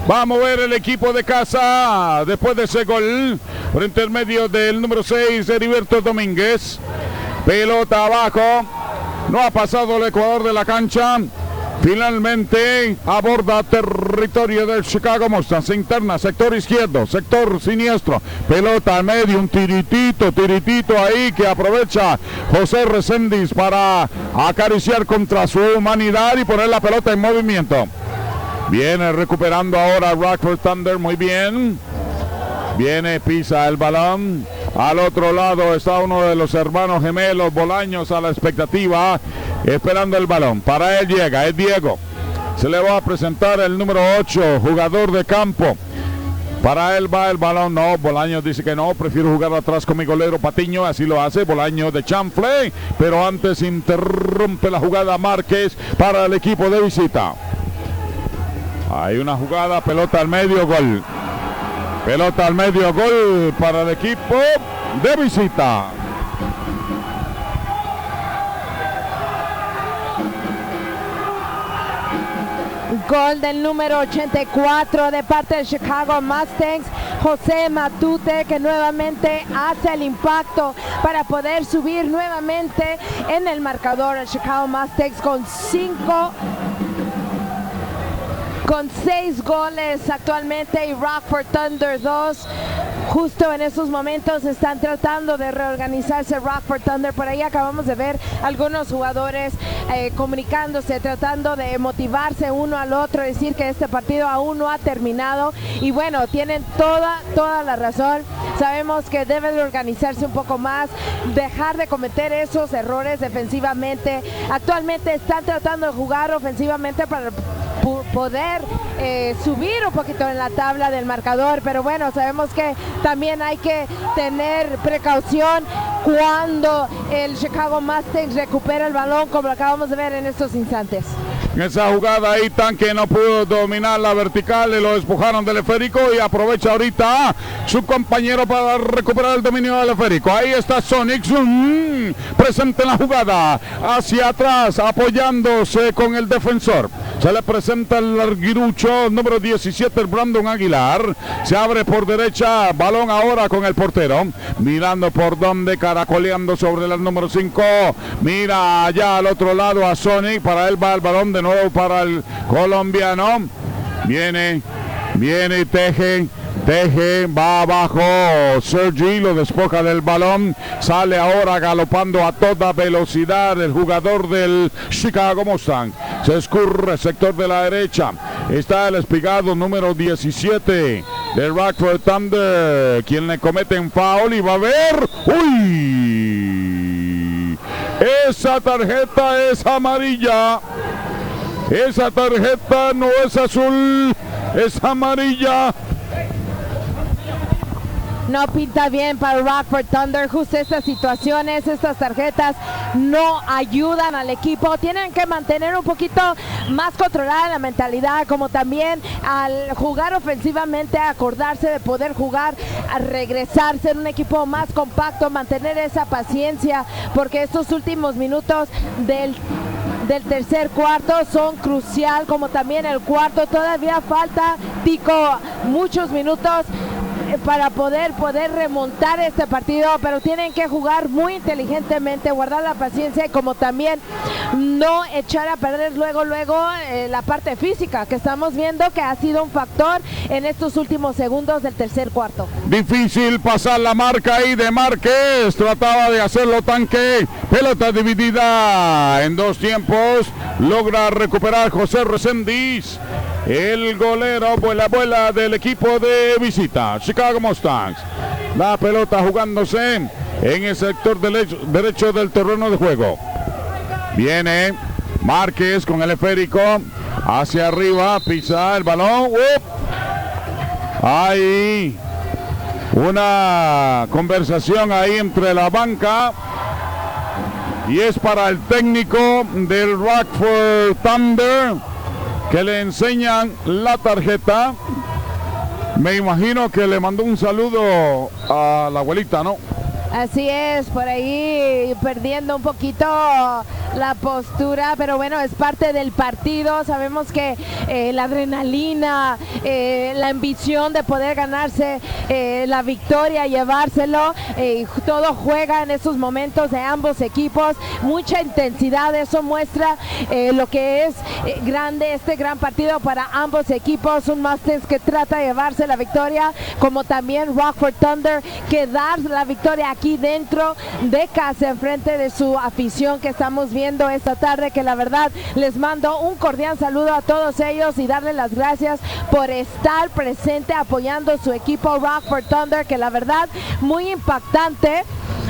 Vamos a ver el equipo de casa después de ese gol por intermedio del número 6, Heriberto Domínguez. Pelota abajo, no ha pasado el Ecuador de la cancha. Finalmente aborda territorio del Chicago Mustangs, interna, sector izquierdo, sector siniestro, pelota al medio, un tiritito ahí que aprovecha José Reséndiz para acariciar contra su humanidad y poner la pelota en movimiento. Viene recuperando ahora Rockford Thunder, muy bien. Viene, pisa el balón. Al otro lado está uno de los hermanos gemelos Bolaños a la expectativa, esperando el balón. Para él llega, es Diego. Se le va a presentar el número 8, jugador de campo. Para él va el balón, no, Bolaños dice que no, prefiero jugar atrás con mi golero Patiño, así lo hace Bolaños de chanfle, pero antes interrumpe la jugada Márquez para el equipo de visita. Hay una jugada, pelota al medio, gol. Pelota al medio, gol para el equipo de visita.
Gol del número 84 de parte del Chicago Mustangs, José Matute, que nuevamente hace el impacto para poder subir nuevamente en el marcador. El Chicago Mustangs con 6 goles actualmente y Rockford Thunder 2. Justo en estos momentos están tratando de reorganizarse Rockford Thunder. Por ahí acabamos de ver algunos jugadores comunicándose, tratando de motivarse uno al otro, decir que este partido aún no ha terminado. Y bueno, tienen toda la razón. Sabemos que deben de organizarse un poco más, dejar de cometer esos errores defensivamente. Actualmente están tratando de jugar ofensivamente para poder subir un poquito en la tabla del marcador, pero bueno, sabemos que también hay que tener precaución cuando el Chicago Mustangs recupera el balón, como lo acabamos de ver en estos instantes.
En esa jugada ahí Tanque no pudo dominar la vertical y lo despojaron del esférico y aprovecha ahorita su compañero para recuperar el dominio del esférico. Ahí está Sonic presente en la jugada, hacia atrás apoyándose con el defensor. Se le presenta el larguirucho número 17, el Brandon Aguilar. Se abre por derecha, balón ahora con el portero, mirando por donde, caracoleando sobre el número 5. Mira allá al otro lado a Sonic, para él va el balón de nuevo para el colombiano. Viene y Teje, va abajo, Sergi lo despoja del balón, sale ahora galopando a toda velocidad el jugador del Chicago Mustang, se escurre sector de la derecha, está el espigado número 17 de Rockford Thunder, quien le comete un foul y va a ver, ¡uy! Esa tarjeta es amarilla, esa tarjeta no es azul, es amarilla.
No pinta bien para Rockford Thunder. Justo estas situaciones, estas tarjetas no ayudan al equipo. Tienen que mantener un poquito más controlada la mentalidad, como también al jugar ofensivamente, acordarse de poder jugar, a regresar, ser un equipo más compacto, mantener esa paciencia, porque estos últimos minutos del tercer cuarto son crucial, como también el cuarto. Todavía falta, Tico, muchos minutos para poder remontar este partido, pero tienen que jugar muy inteligentemente, guardar la paciencia y como también no echar a perder luego la parte física, que estamos viendo que ha sido un factor en estos últimos segundos del tercer cuarto.
Difícil pasar la marca ahí de Márquez, trataba de hacerlo Tanque, pelota dividida en dos tiempos, logra recuperar José Reséndiz. El golero vuela del equipo de visita, Chicago Mustangs. La pelota jugándose en el sector derecho del terreno de juego. Viene Márquez con el esférico hacia arriba, pisa el balón. Hay una conversación ahí entre la banca y es para el técnico del Rockford Thunder, que le enseñan la tarjeta. Me imagino que le mandó un saludo a la abuelita, ¿no?
Así es, por ahí perdiendo un poquito la postura, pero bueno, es parte del partido. Sabemos que la adrenalina, la ambición de poder ganarse la victoria, llevárselo, todo juega en esos momentos de ambos equipos, mucha intensidad. Eso muestra lo que es grande este gran partido para ambos equipos. Un Mustangs que trata de llevarse la victoria, como también Rockford Thunder que dar la victoria aquí dentro de casa, enfrente de su afición que estamos viendo esta tarde, que la verdad les mando un cordial saludo a todos ellos y darles las gracias por estar presente apoyando su equipo Rockford Thunder, que la verdad muy impactante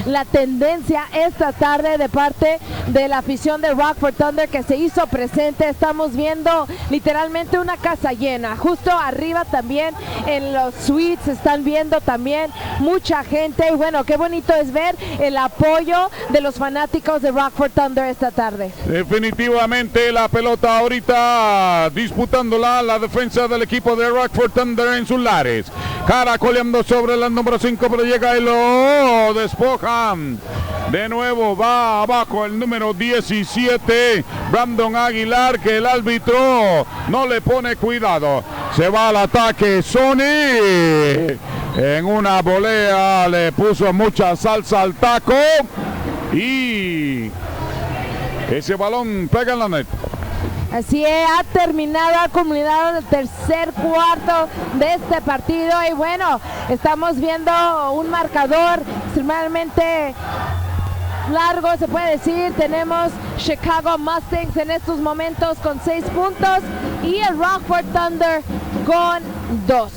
la tendencia esta tarde de parte de la afición de Rockford Thunder que se hizo presente. Estamos viendo literalmente una casa llena. Justo arriba también en los suites están viendo también mucha gente, y bueno, qué bonito es ver el apoyo de los fanáticos de Rockford Thunder esta tarde.
Definitivamente la pelota ahorita disputándola la defensa del equipo de Rockford Thunder en sus lares. Caracoleando sobre la número 5, pero llega y lo despoja. De nuevo va abajo el número 17, Brandon Aguilar, que el árbitro no le pone cuidado. Se va al ataque Sony. En una volea le puso mucha salsa al taco. Y ese balón pega en la net.
Así es, ha terminado, ha culminado el tercer cuarto de este partido y bueno, estamos viendo un marcador extremadamente largo, se puede decir. Tenemos Chicago Mustangs en estos momentos con 6 puntos y el Rockford Thunder con 2.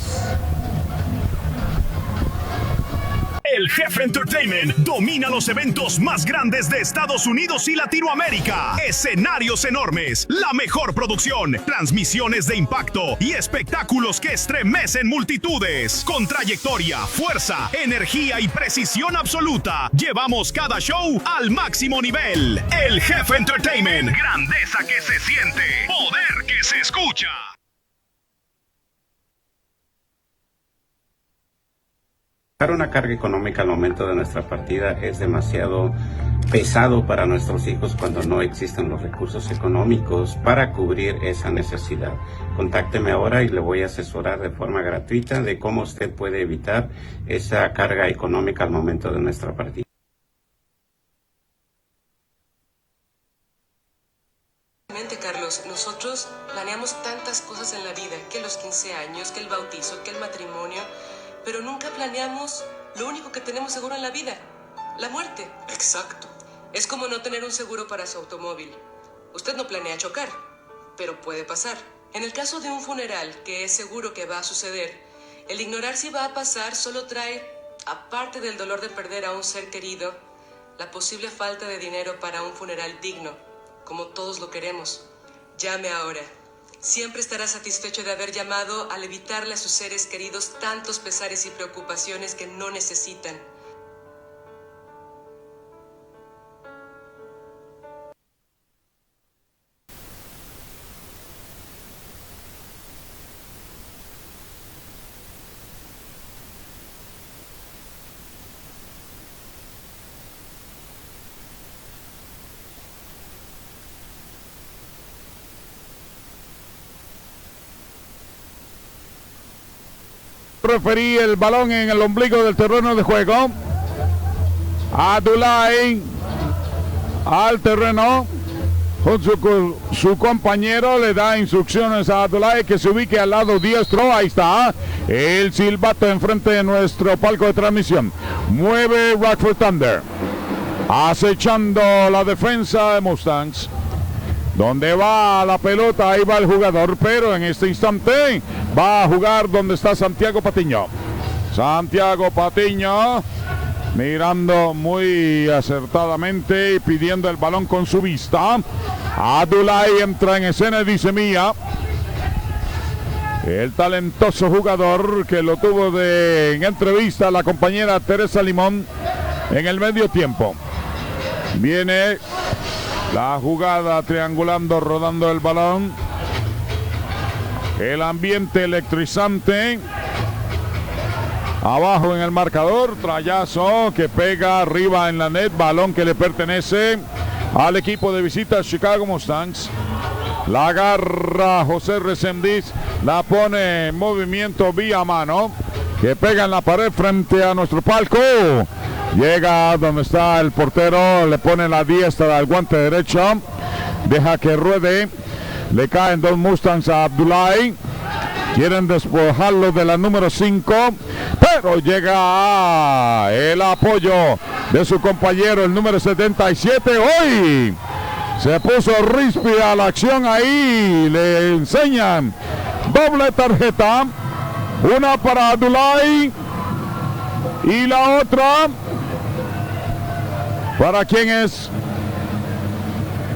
El Jefe Entertainment domina los eventos más grandes de Estados Unidos y Latinoamérica. Escenarios enormes, la mejor producción, transmisiones de impacto y espectáculos que estremecen multitudes. Con trayectoria, fuerza, energía y precisión absoluta, llevamos cada show al máximo nivel. El Jefe Entertainment, grandeza que se siente, poder que se escucha.
Una carga económica al momento de nuestra partida es demasiado pesado para nuestros hijos cuando no existen los recursos económicos para cubrir esa necesidad. Contácteme ahora y le voy a asesorar de forma gratuita de cómo usted puede evitar esa carga económica al momento de nuestra partida.
Carlos, nosotros planeamos tantas cosas en la vida, que los 15 años, que el bautizo, que el matrimonio, pero nunca planeamos lo único que tenemos seguro en la vida, la muerte. Exacto. Es como no tener un seguro para su automóvil. Usted no planea chocar, pero puede pasar. En el caso de un funeral, que es seguro que va a suceder, el ignorar si va a pasar solo trae, aparte del dolor de perder a un ser querido, la posible falta de dinero para un funeral digno, como todos lo queremos. Llame ahora. Siempre estará satisfecho de haber llamado al evitarle a sus seres queridos tantos pesares y preocupaciones que no necesitan.
Referí el balón en el ombligo del terreno de juego. Abdullahi al terreno con su compañero, le da instrucciones a Abdullahi que se ubique al lado diestro. Ahí está el silbato enfrente de nuestro palco de transmisión. Mueve Rockford Thunder, acechando la defensa de Mustangs. Donde va la pelota, ahí va el jugador, pero en este instante va a jugar donde está Santiago Patiño. Santiago Patiño mirando muy acertadamente y pidiendo el balón con su vista. Abdullahi entra en escena y dice mía. El talentoso jugador que lo tuvo en entrevista la compañera Teresa Limón en el medio tiempo. Viene la jugada triangulando, rodando el balón. El ambiente electrizante. Abajo en el marcador, trayazo que pega arriba en la net, balón que le pertenece al equipo de visita Chicago Mustangs. La agarra José Reséndiz, la pone en movimiento vía mano, que pega en la pared frente a nuestro palco. Llega donde está el portero, le pone la diestra al guante derecho, deja que ruede, le caen 2 Mustangs a Abdullahi. Quieren despojarlo de la número 5, pero llega el apoyo de su compañero, el número 77. Hoy se puso ríspida a la acción ahí. Le enseñan doble tarjeta. Una para Abdullahi y la otra para quién es.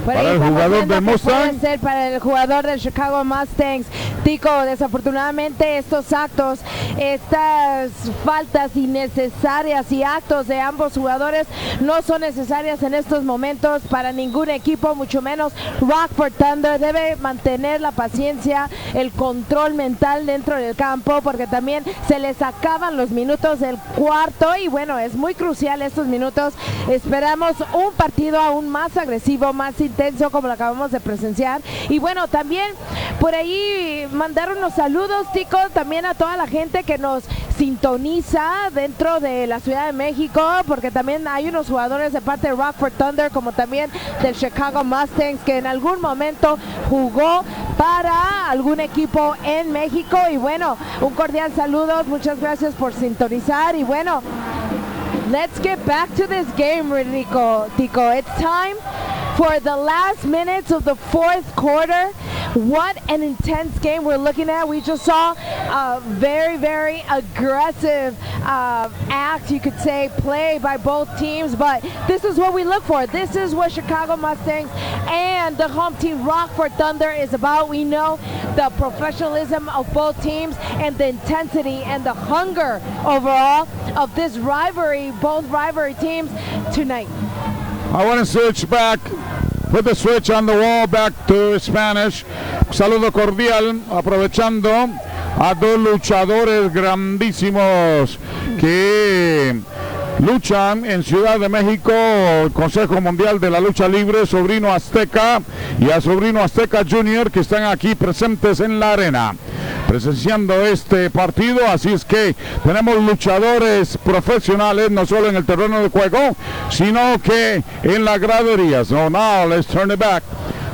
Para el jugador del Mustang.
Puede ser para el jugador del Chicago Mustangs. Tico, desafortunadamente estos actos, estas faltas innecesarias y actos de ambos jugadores no son necesarias en estos momentos para ningún equipo, mucho menos Rockford Thunder. Debe mantener la paciencia, el control mental dentro del campo, porque también se les acaban los minutos del cuarto y bueno, es muy crucial estos minutos. Esperamos un partido aún más agresivo, más intenso, como lo acabamos de presenciar. Y bueno, también por ahí mandar unos saludos, Tico, también a toda la gente que nos sintoniza dentro de la Ciudad de México, porque también hay unos jugadores de parte de Rockford Thunder, como también del Chicago Mustangs, que en algún momento jugó para algún equipo en México. Y bueno, un cordial saludo, muchas gracias por sintonizar. Y bueno, let's get back to this game, Tico. It's time for the last minutes of the fourth quarter. What an intense game we're looking at. We just saw a very, very aggressive act, you could say, play by both teams, but this is what we look for. This is what Chicago Mustangs and the home team Rockford Thunder is about. We know the professionalism of both teams and the intensity and the hunger overall of this rivalry, both rivalry teams tonight.
I want to switch back. Put the switch on the wall back to Spanish. Saludo cordial, aprovechando a 2 luchadores grandísimos que luchan en Ciudad de México, el Consejo Mundial de la Lucha Libre, Sobrino Azteca y a Sobrino Azteca Jr., que están aquí presentes en la arena presenciando este partido. Así es que tenemos luchadores profesionales no solo en el terreno de juego, sino que en las graderías. So now let's turn it back.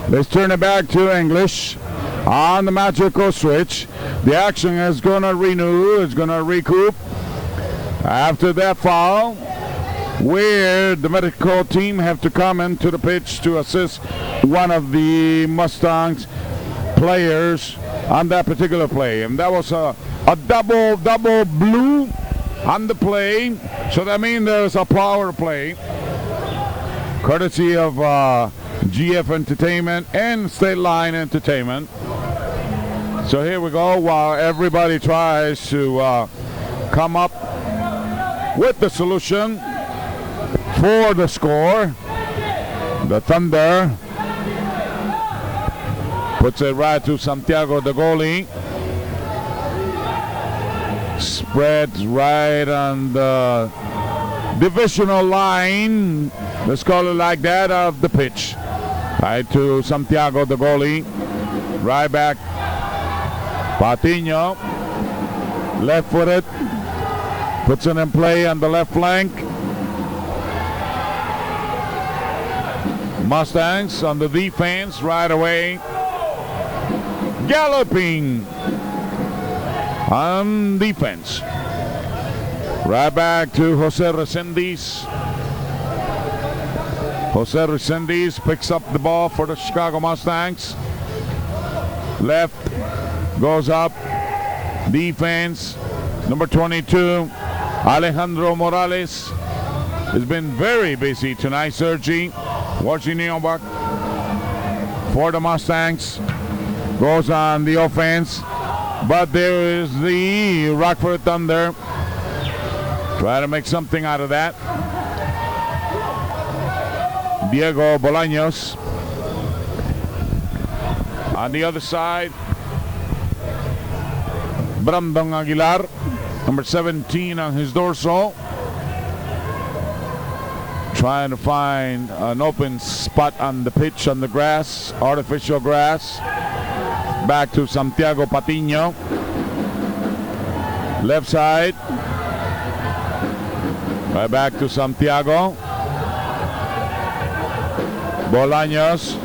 Let's turn it back to English on the magical switch. The action is going to renew. It's going to recoup after that foul, where the medical team have to come into the pitch to assist one of the Mustangs players on that particular play. And that was a double blue on the play, so that means there's a power play courtesy of GF Entertainment and State Line Entertainment. So here we go, while everybody tries to come up with the solution for the score. The Thunder puts it right to Santiago, the goalie. Spreads right on the divisional line, let's call it like that, of the pitch. Right to Santiago, the goalie. Right back. Patiño. Left footed. Puts it in play on the left flank. Mustangs on the defense right away. Galloping on defense. Right back to Jose Reséndiz. Jose Reséndiz picks up the ball for the Chicago Mustangs. Left goes up. Defense. Number 22, Alejandro Morales, has been very busy tonight, Sergi. Watching Neobach for the Mustangs. Goes on the offense. But there is the Rockford Thunder. Try to make something out of that. Diego Bolaños. On the other side, Brandon Aguilar, number 17 on his dorsal. trying to find an open spot on the pitch, on the grass, artificial grass. Back to Santiago Patiño. Left side. Right back to Santiago. Bolaños.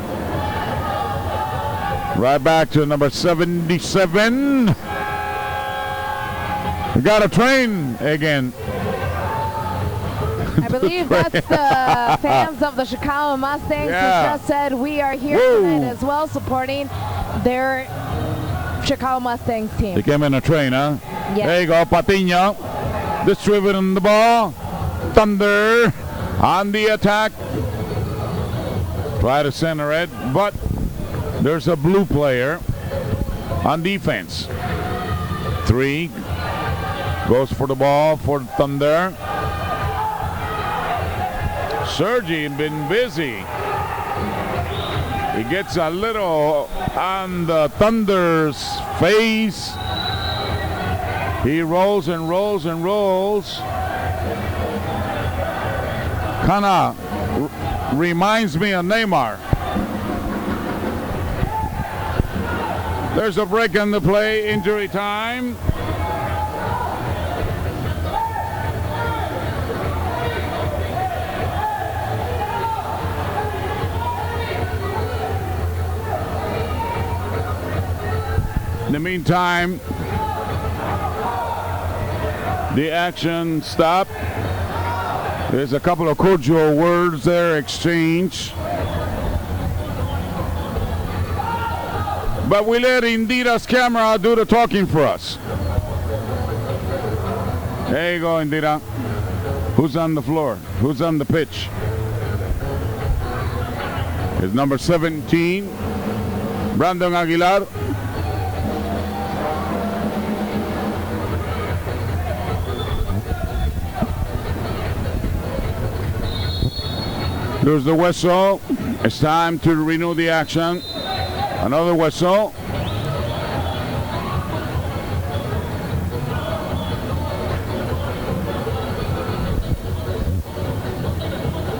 Right back to number 77. We got a train again.
I believe that's the fans of the Chicago Mustangs who just said we are here tonight as well, supporting their Chicago Mustangs team.
They came in a train, huh?
Yes.
There you go, Patiño. Distributing the ball. Thunder on the attack. Try to center it, but there's a blue player on defense. 3 goes for the ball for Thunder. Sergi been busy. He gets a little on the Thunder's face. He rolls and rolls and rolls. Kinda reminds me of Neymar. There's a break in the play, injury time. In the meantime, the action stopped. There's a couple of cordial words there exchanged. But we let Indira's camera do the talking for us. There you go, Indira. Who's on the floor? Who's on the pitch? It's number 17, Brandon Aguilar. There's the whistle. It's time to renew the action. Another whistle.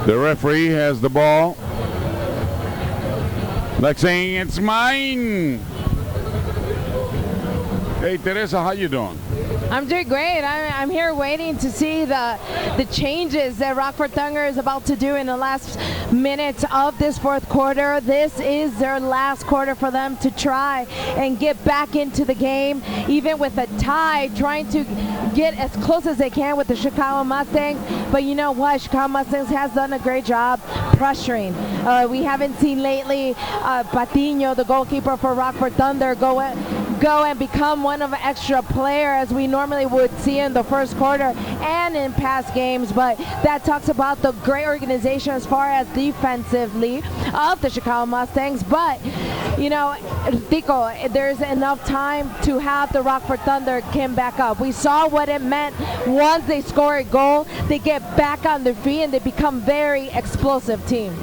The referee has the ball. Like saying, it's mine. Hey, Teresa, how you doing?
I'm doing great. I'm here waiting to see the changes that Rockford Thunder is about to do in the last minutes of this fourth quarter. This is their last quarter for them to try and get back into the game, even with a tie, trying to get as close as they can with the Chicago Mustangs. But you know what? Chicago Mustangs has done a great job pressuring. We haven't seen lately Patiño, the goalkeeper for Rockford Thunder, go and become one of an extra player as we normally would see in the first quarter and in past games. But that talks about the great organization as far as defensively of the Chicago Mustangs. But you know, Tico, there's enough time to have the Rockford Thunder come back up. We saw what it meant once they score a goal, they get back on their feet and they become very explosive team.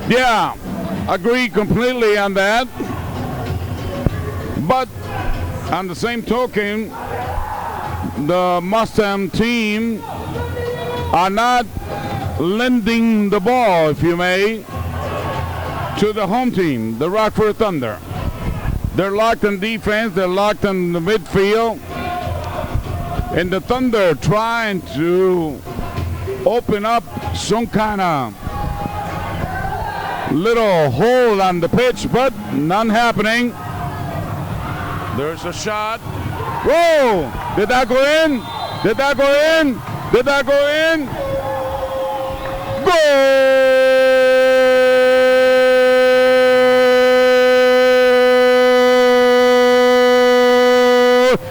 Yeah, agree completely on that. But on the same token, the Mustang team are not lending the ball, if you may, to the home team, the Rockford Thunder. They're locked in defense, they're locked in the midfield, and the Thunder trying to open up some kind of little hole on the pitch, but none happening. There's a shot. Whoa! Did that go in? Did that go in? Did that go in? Goal!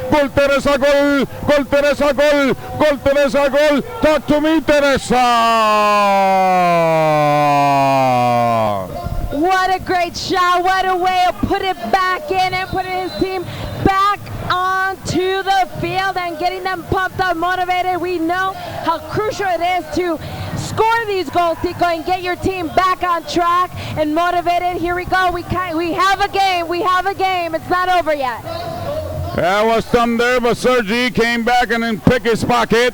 Gol Teresa, gol! Gol Teresa, gol! Gol Teresa, gol! Talk to me, Teresa!
What a great shot. What a way to put it back in and putting his team back onto the field and getting them pumped up, motivated. We know how crucial it is to score these goals, Tico, and get your team back on track and motivated. Here we go. We have a game. We have a game. It's not over yet.
That was Thunder, but Sergi came back and then picked his pocket.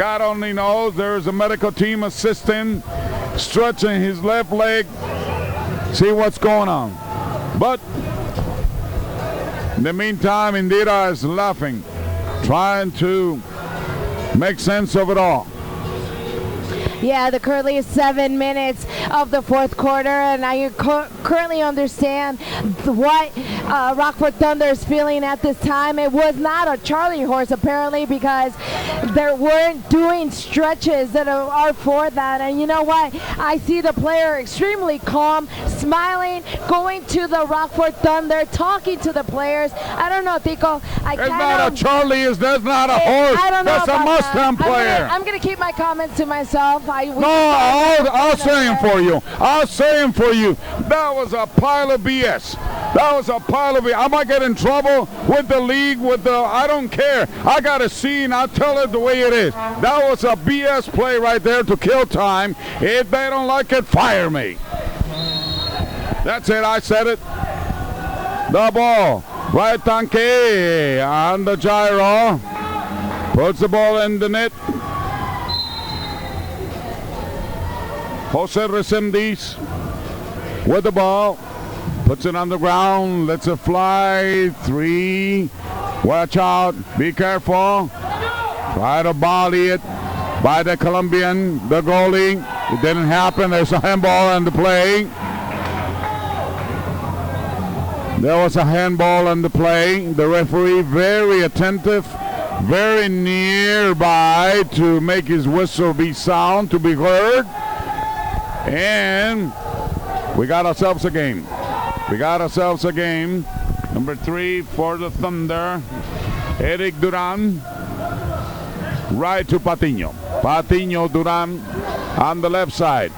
God only knows. There is a medical team assisting, stretching his left leg, see what's going on. But in the meantime, Indira is laughing, trying to make sense of it all.
Yeah, the currently 7 minutes of the fourth quarter, and I currently understand what Rockford Thunder is feeling at this time. It was not a Charlie horse, apparently, because they weren't doing stretches that are for that. And you know what? I see the player extremely calm, smiling, going to the Rockford Thunder, talking to the players. I don't know, Tico.
It's not a Charlie. That's not a horse.
I don't know.
That's a Mustang player.
I'm going to keep my comments to myself.
I'll say him for you. I'll say him for you. That was a pile of BS. That was a pile of BS. I might get in trouble with the league, I don't care. I got a scene. I'll tell it the way it is. That was a BS play right there to kill time. If they don't like it, fire me. That's it. I said it. The ball. Right tanque on the gyro. Puts the ball in the net. Jose Resendiz with the ball, puts it on the ground, lets it fly, 3, watch out, be careful, try to volley it by the Colombian, the goalie, it didn't happen, there's a handball on the play. There was a handball on the play, the referee very attentive, very nearby to make his whistle be sound, to be heard. And we got ourselves a game. Number 3 for the Thunder. Eric Duran. Right to Patiño. Patiño Duran on the left side.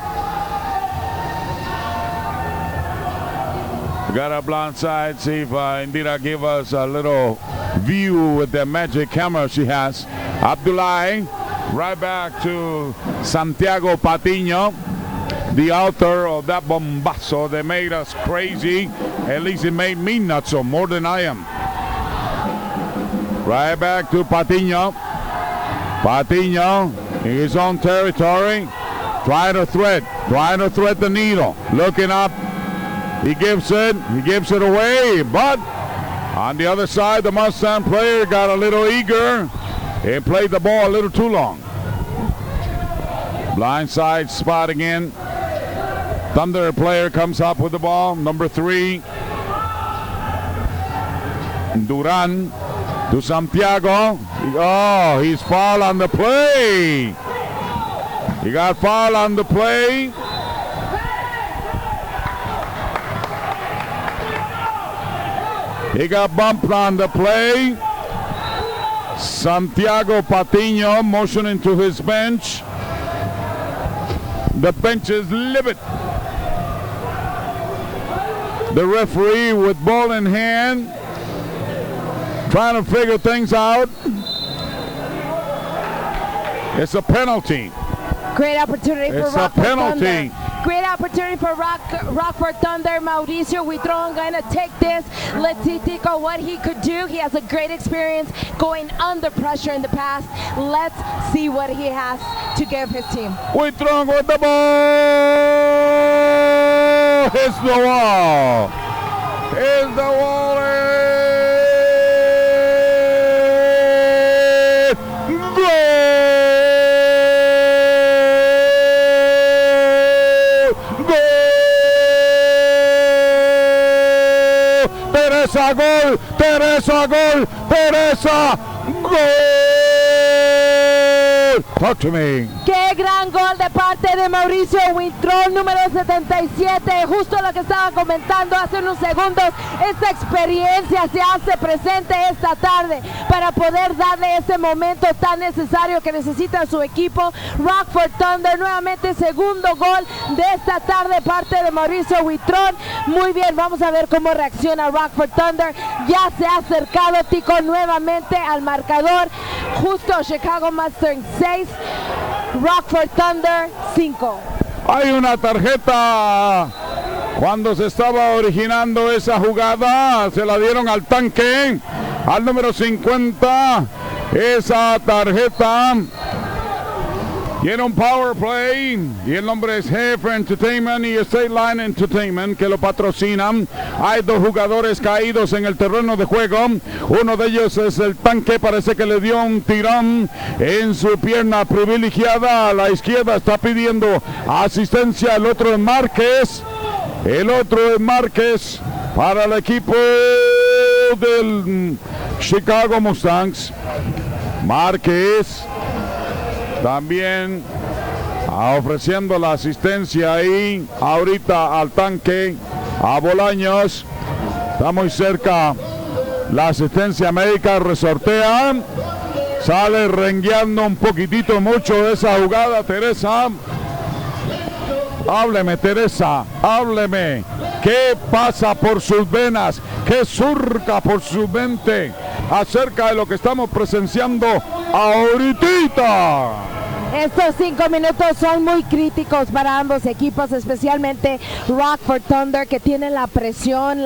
We got a blind side. See if Indira give us a little view with the magic camera she has. Abdullah. Right back to Santiago Patiño, the author of that bombazo that made us crazy. At least it made me nuts, so more than I am. Right back to Patiño. Patiño in his own territory, trying to thread the needle. Looking up, he gives it away, but on the other side, the Mustang player got a little eager and played the ball a little too long. Blindside spot again. Thunder player comes up with the ball. Number 3. Duran to Santiago. Oh, he's fouled on the play. He got fouled on the play. He got bumped on the play. Santiago Patiño motioning to his bench. The bench is livid. The referee with ball in hand, trying to figure things out. It's a penalty.
Great opportunity for
Rockford. It's a penalty.
Thunder. Great opportunity for Rockford Thunder. Mauricio Huitron going to take this. Let's see, Tico, what he could do. He has a great experience going under pressure in the past. Let's see what he has to give his team.
Huitron with the ball. Hits the wall. Hits the wall. Teresa, gol, Teresa, gol, Teresa, gol. Talk to me.
Qué gran gol de parte de Mauricio Huitron, número 77, justo lo que estaba comentando hace unos segundos. Esta experiencia se hace presente esta tarde para poder darle ese momento tan necesario que necesita su equipo. Rockford Thunder, nuevamente segundo gol de esta tarde, parte de Mauricio Huitron. Muy bien, vamos a ver cómo reacciona Rockford Thunder. Ya se ha acercado Tico nuevamente al marcador. Justo Chicago Mustangs 6, Rockford Thunder 5.
Hay una tarjeta. Cuando se estaba originando esa jugada, se la dieron al tanque, al número 50. Esa tarjeta Tiene un power play y el nombre es Jefe Entertainment y State Line Entertainment que lo patrocinan. Hay dos jugadores caídos en el terreno de juego. Uno de ellos es el tanque, parece que le dio un tirón en su pierna privilegiada. A la izquierda está pidiendo asistencia. El otro es Márquez. El otro es Márquez para el equipo del Chicago Mustangs. Márquez también ofreciendo la asistencia ahí ahorita al tanque, a Bolaños. Está muy cerca la asistencia médica, resortea, sale rengueando un poquitito mucho de esa jugada. Teresa, hábleme, Teresa, hábleme. ¿Qué pasa por sus venas? ¿Qué surca por su mente acerca de lo que estamos presenciando ahorita?
Estos 5 minutos son muy críticos para ambos equipos, especialmente Rockford Thunder, que tienen la presión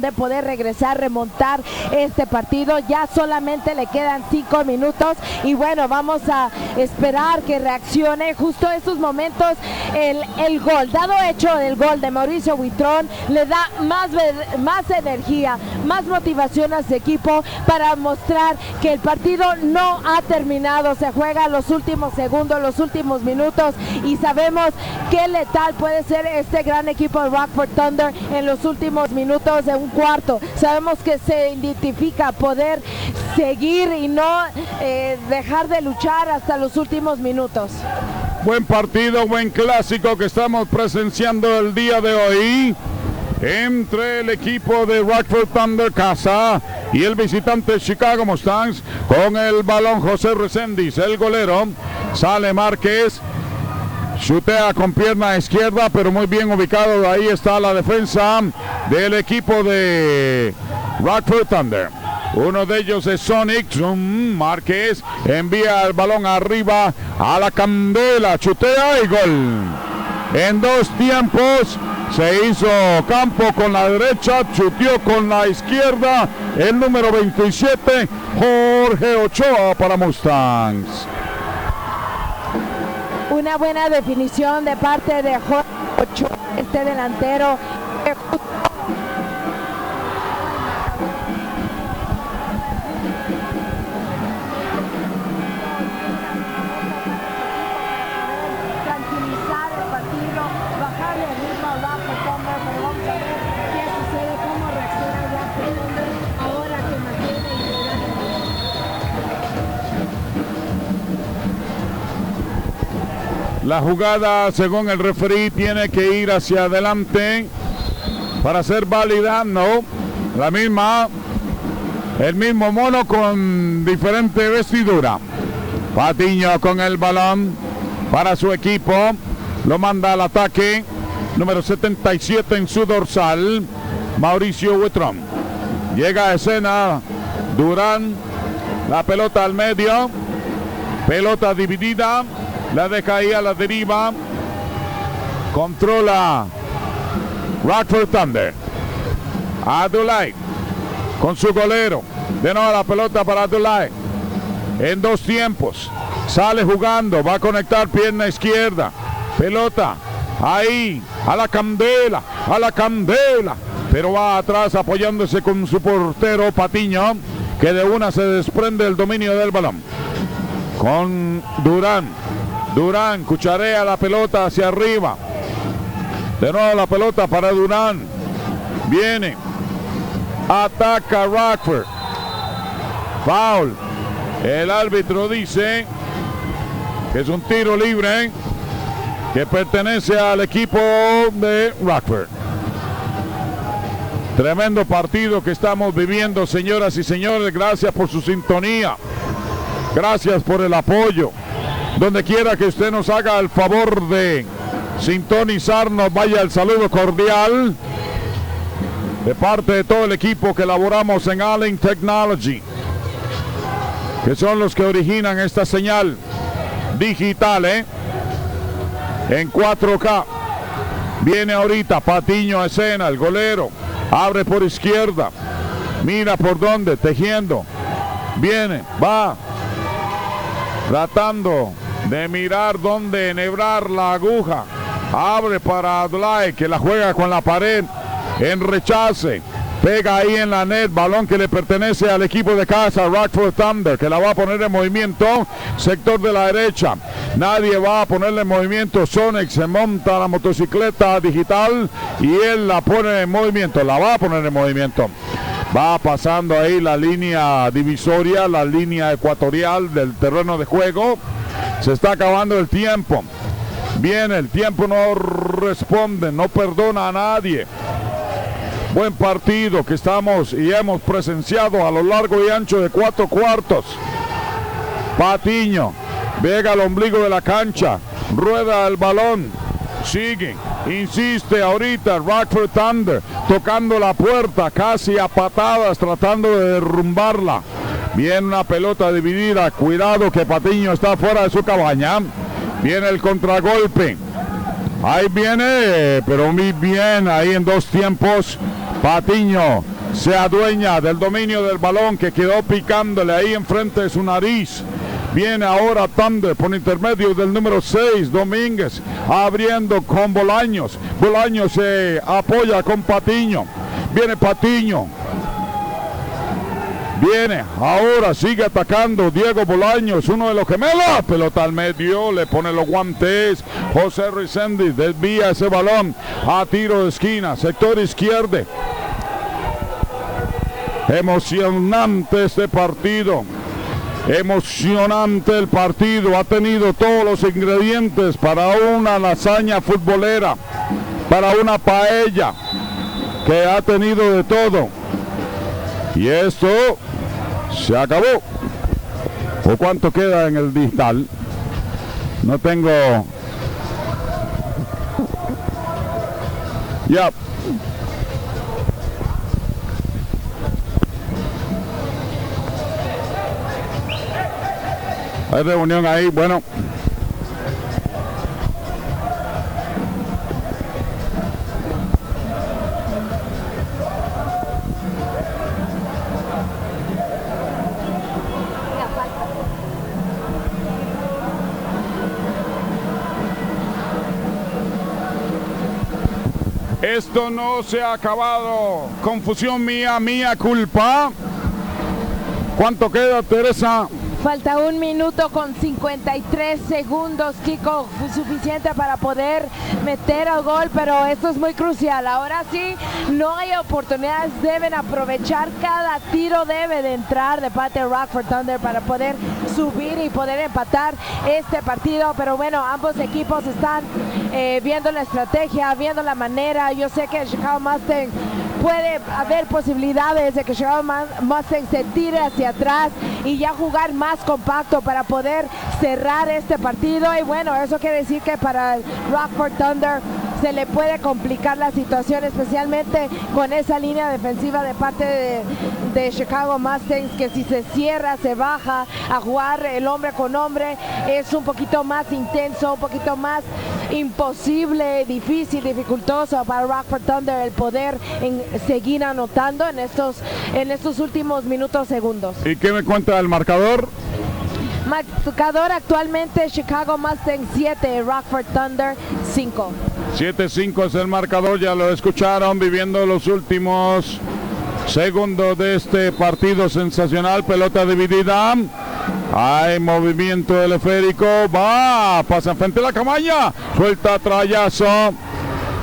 de poder regresar, remontar este partido. Ya solamente le quedan 5 minutos y bueno, vamos a esperar que reaccione. Justo estos momentos, el gol, dado hecho del gol de Mauricio Buitrón, le da más energía, más motivación a su equipo para mostrar que el partido no ha terminado. Se juega los últimos segundos, los últimos minutos, y sabemos qué letal puede ser este gran equipo de Rockford Thunder en los últimos minutos de un cuarto. Sabemos que se identifica poder seguir y no dejar de luchar hasta los últimos minutos.
Buen partido, buen clásico que estamos presenciando el día de hoy entre el equipo de Rockford Thunder casa y el visitante Chicago Mustangs. Con el balón José Reséndiz, el golero. Sale Márquez, chutea con pierna izquierda, pero muy bien ubicado. Ahí está la defensa del equipo de Rockford Thunder. Uno de ellos es Sonic. Márquez envía el balón arriba a la candela, chutea y gol. En 2 tiempos se hizo campo con la derecha, chuteó con la izquierda el número 27, Jorge Ochoa para Mustangs.
Una buena definición de parte de Jorge Ochoa, este delantero. Tranquilizar el partido, bajarle el ritmo a Rockford Thunder, pero vamos a ver qué sucede, cómo reacciona Rockford Thunder ahora que mantiene
La jugada, según el referí, tiene que ir hacia adelante para ser válida. No, la misma, el mismo mono con diferente vestidura. Patiño con el balón para su equipo, lo manda al ataque, número 77 en su dorsal, Mauricio Buitrón. Llega a escena Durán, la pelota al medio, pelota dividida. La deja ahí a la deriva. Controla Rockford Thunder. Adulay con su golero. De nuevo la pelota para Adulay. En 2 tiempos. Sale jugando. Va a conectar pierna izquierda. Pelota ahí a la candela. A la candela. Pero va atrás apoyándose con su portero Patiño, que de una se desprende el dominio del balón. Con Durán. Durán cucharea la pelota hacia arriba. De nuevo la pelota para Durán. Viene. Ataca Rockford. Foul. El árbitro dice que es un tiro libre que pertenece al equipo de Rockford. Tremendo partido que estamos viviendo, señoras y señores. Gracias por su sintonía. Gracias por el apoyo. Donde quiera que usted nos haga el favor de sintonizarnos, vaya el saludo cordial de parte de todo el equipo que elaboramos en Allen Technology, que son los que originan esta señal digital, en 4K. Viene ahorita Patiño a escena, el golero, abre por izquierda, mira por dónde, tejiendo, viene, va, tratando de mirar dónde enhebrar la aguja. Abre para Adlai, que la juega con la pared en rechace. Pega ahí en la net, balón que le pertenece al equipo de casa, Rockford Thunder, que la va a poner en movimiento, sector de la derecha. Nadie va a ponerle en movimiento. Sonic se monta a la motocicleta digital y él la pone en movimiento, la va a poner en movimiento. Va pasando ahí la línea divisoria, la línea ecuatorial del terreno de juego. Se está acabando el tiempo. Bien, el tiempo no responde, no perdona a nadie. Buen partido que estamos y hemos presenciado a lo largo y ancho de 4 cuartos. Patiño pega al ombligo de la cancha, rueda el balón, sigue, insiste ahorita Rockford Thunder, tocando la puerta casi a patadas, tratando de derrumbarla. Viene una pelota dividida, cuidado que Patiño está fuera de su cabaña. Viene el contragolpe. Ahí viene, pero muy bien, ahí en 2 tiempos. Patiño se adueña del dominio del balón que quedó picándole ahí enfrente de su nariz. Viene ahora Thunder por intermedio del número 6, Domínguez, abriendo con Bolaños. Bolaños se apoya con Patiño. Viene Patiño. Viene, ahora sigue atacando Diego Bolaños, uno de los gemelos. Pelota al medio, le pone los guantes. José Reséndiz desvía ese balón a tiro de esquina, sector izquierdo. Emocionante este partido. Emocionante el partido. Ha tenido todos los ingredientes para una lasaña futbolera, para una paella, que ha tenido de todo. Y esto se acabó. ¿O cuánto queda en el digital? No tengo. Ya. Hay reunión ahí, bueno. Esto no se ha acabado. Confusión mía, mía culpa. ¿Cuánto queda, Teresa?
Falta 1 minuto con 53 segundos, Kiko, suficiente para poder meter el gol, pero esto es muy crucial. Ahora sí, no hay oportunidades, deben aprovechar, cada tiro debe de entrar de parte de Rockford Thunder para poder subir y poder empatar este partido. Pero bueno, ambos equipos están viendo la estrategia, viendo la manera. Yo sé que el Chicago Mustangs puede haber posibilidades de que Chicago Mustangs se tire hacia atrás y ya jugar más compacto para poder cerrar este partido. Y bueno, eso quiere decir que para el Rockford Thunder se le puede complicar la situación, especialmente con esa línea defensiva de parte de Chicago Mustangs, que si se cierra, se baja a jugar el hombre con hombre, es un poquito más intenso, un poquito más imposible, difícil, dificultoso para Rockford Thunder el poder seguir anotando en estos últimos minutos, segundos.
¿Y qué me cuenta el marcador?
Marcador actualmente Chicago Mustangs 7, Rockford Thunder 5.
7-5 es el marcador, ya lo escucharon, viviendo los últimos segundos de este partido sensacional. Pelota dividida, hay movimiento del esférico, pasa enfrente de la cabaña, suelta trayazo,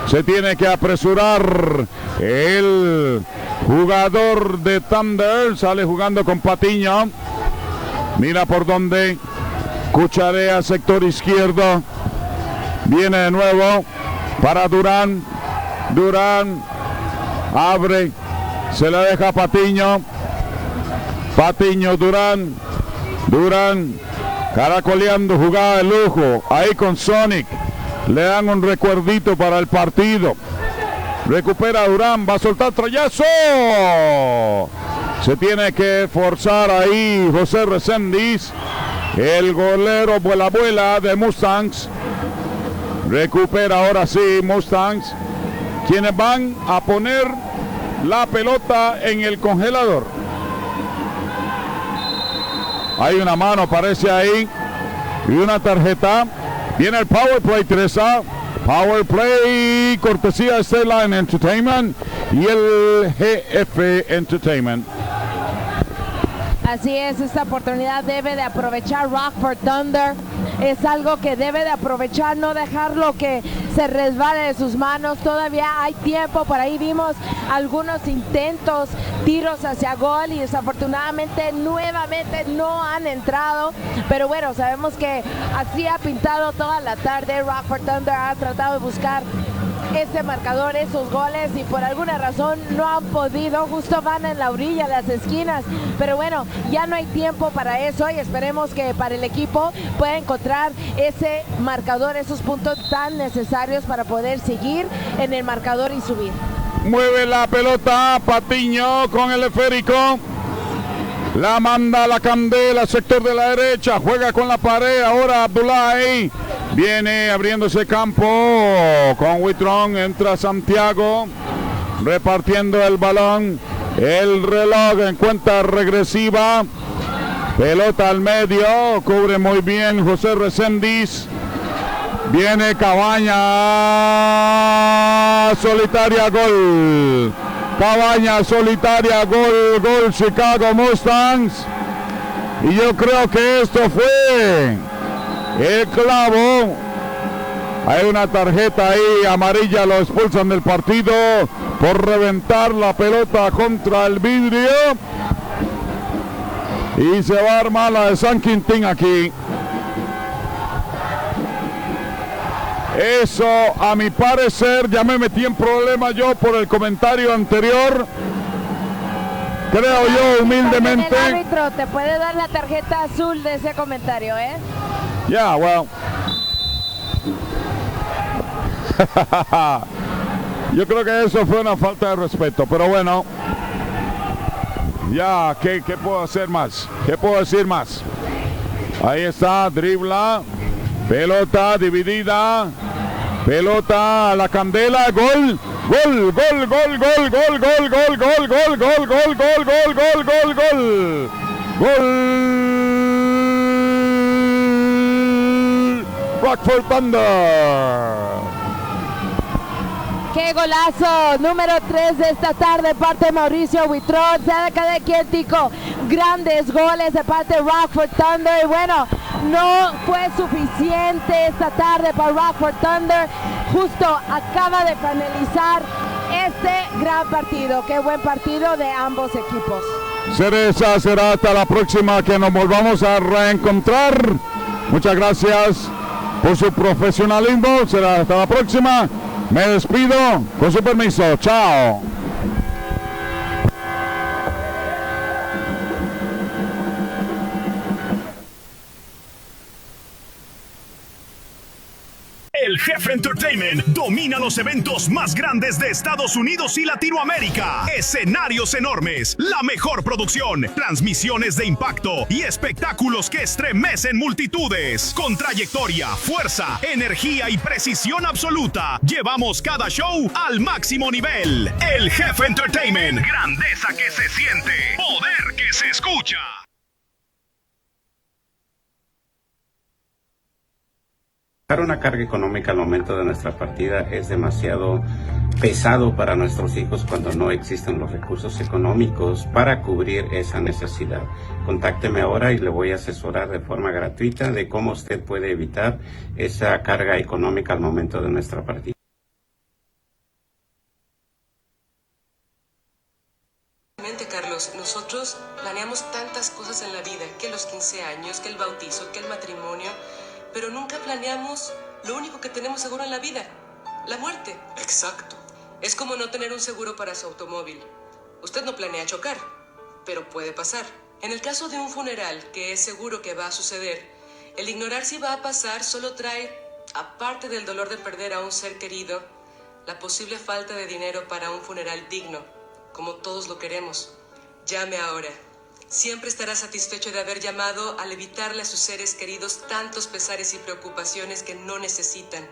se tiene que apresurar el jugador de Thunder, sale jugando con Patiño, mira por dónde, cucharea sector izquierdo, viene de nuevo para Durán, abre, se la deja Patiño, Durán, caracoleando, jugada de lujo, ahí con Sonic, le dan un recuerdito para el partido, recupera Durán, va a soltar trayazo, se tiene que forzar ahí José Reséndiz, el golero vuela de Mustangs, recupera ahora sí Mustangs, quienes van a poner la pelota en el congelador. Hay una mano, parece ahí, y una tarjeta. Viene el Power Play, Teresa. Power Play, cortesía de State Line Entertainment y el GF Entertainment.
Así es, esta oportunidad debe de aprovechar Rockford Thunder. Es algo que debe de aprovechar, no dejarlo que se resbale de sus manos. Todavía hay tiempo, por ahí vimos algunos intentos, tiros hacia gol y desafortunadamente nuevamente no han entrado. Pero bueno, sabemos que así ha pintado toda la tarde. Rockford Thunder ha tratado de buscar ese marcador, esos goles, y por alguna razón no han podido, justo van en la orilla, las esquinas, pero bueno, ya no hay tiempo para eso y esperemos que para el equipo pueda encontrar ese marcador, esos puntos tan necesarios para poder seguir en el marcador y subir.
Mueve la pelota Patiño con el esférico. La manda a la candela, sector de la derecha, juega con la pared, ahora Abdullahi, viene abriéndose campo con Huitrón, entra Santiago, repartiendo el balón, el reloj en cuenta regresiva, pelota al medio, cubre muy bien José Reséndiz, viene Cabaña, solitaria, gol. Cabaña solitaria, gol Chicago Mustangs. Y yo creo que esto fue el clavo. Hay una tarjeta ahí amarilla, lo expulsan del partido por reventar la pelota contra el vidrio. Y se va a armar la de San Quintín aquí. Eso, a mi parecer, ya me metí en problemas yo por el comentario anterior. Creo yo humildemente.
El árbitro te puede dar la tarjeta azul de ese comentario, ¿eh?
Yeah, well. Yo creo que eso fue una falta de respeto, pero bueno. Ya, ¿qué puedo hacer más? ¿Qué puedo decir más? Ahí está, dribla. Pelota dividida. Pelota a la candela, gol. Gol. Rockford Thunder.
¡Qué golazo! Número 3 de esta tarde, parte de Mauricio Huitrón, cerca de Quéntico. Grandes goles de parte de Rockford Thunder. Y bueno, no fue suficiente esta tarde para Rockford Thunder. Justo acaba de finalizar este gran partido. ¡Qué buen partido de ambos equipos!
Cereza, será hasta la próxima que nos volvamos a reencontrar. Muchas gracias por su profesionalismo. Será hasta la próxima. Me despido con su permiso. Chao.
El Jefe Entertainment domina los eventos más grandes de Estados Unidos y Latinoamérica. Escenarios enormes, la mejor producción, transmisiones de impacto y espectáculos que estremecen multitudes. Con trayectoria, fuerza, energía y precisión absoluta, llevamos cada show al máximo nivel. El Jefe Entertainment, grandeza que se siente, poder que se escucha.
Una carga económica al momento de nuestra partida es demasiado pesado para nuestros hijos cuando no existen los recursos económicos para cubrir esa necesidad. Contácteme ahora y le voy a asesorar de forma gratuita de cómo usted puede evitar esa carga económica al momento de nuestra partida.
Carlos, nosotros planeamos tantas cosas en la vida, que los 15 años, que el bautizo, que el matrimonio, pero nunca planeamos lo único que tenemos seguro en la vida, la muerte. Exacto. Es como no tener un seguro para su automóvil. Usted no planea chocar, pero puede pasar. En el caso de un funeral, que es seguro que va a suceder, el ignorar si va a pasar solo trae, aparte del dolor de perder a un ser querido, la posible falta de dinero para un funeral digno, como todos lo queremos. Llame ahora. Siempre estará satisfecho de haber llamado al evitarle a sus seres queridos tantos pesares y preocupaciones que no necesitan.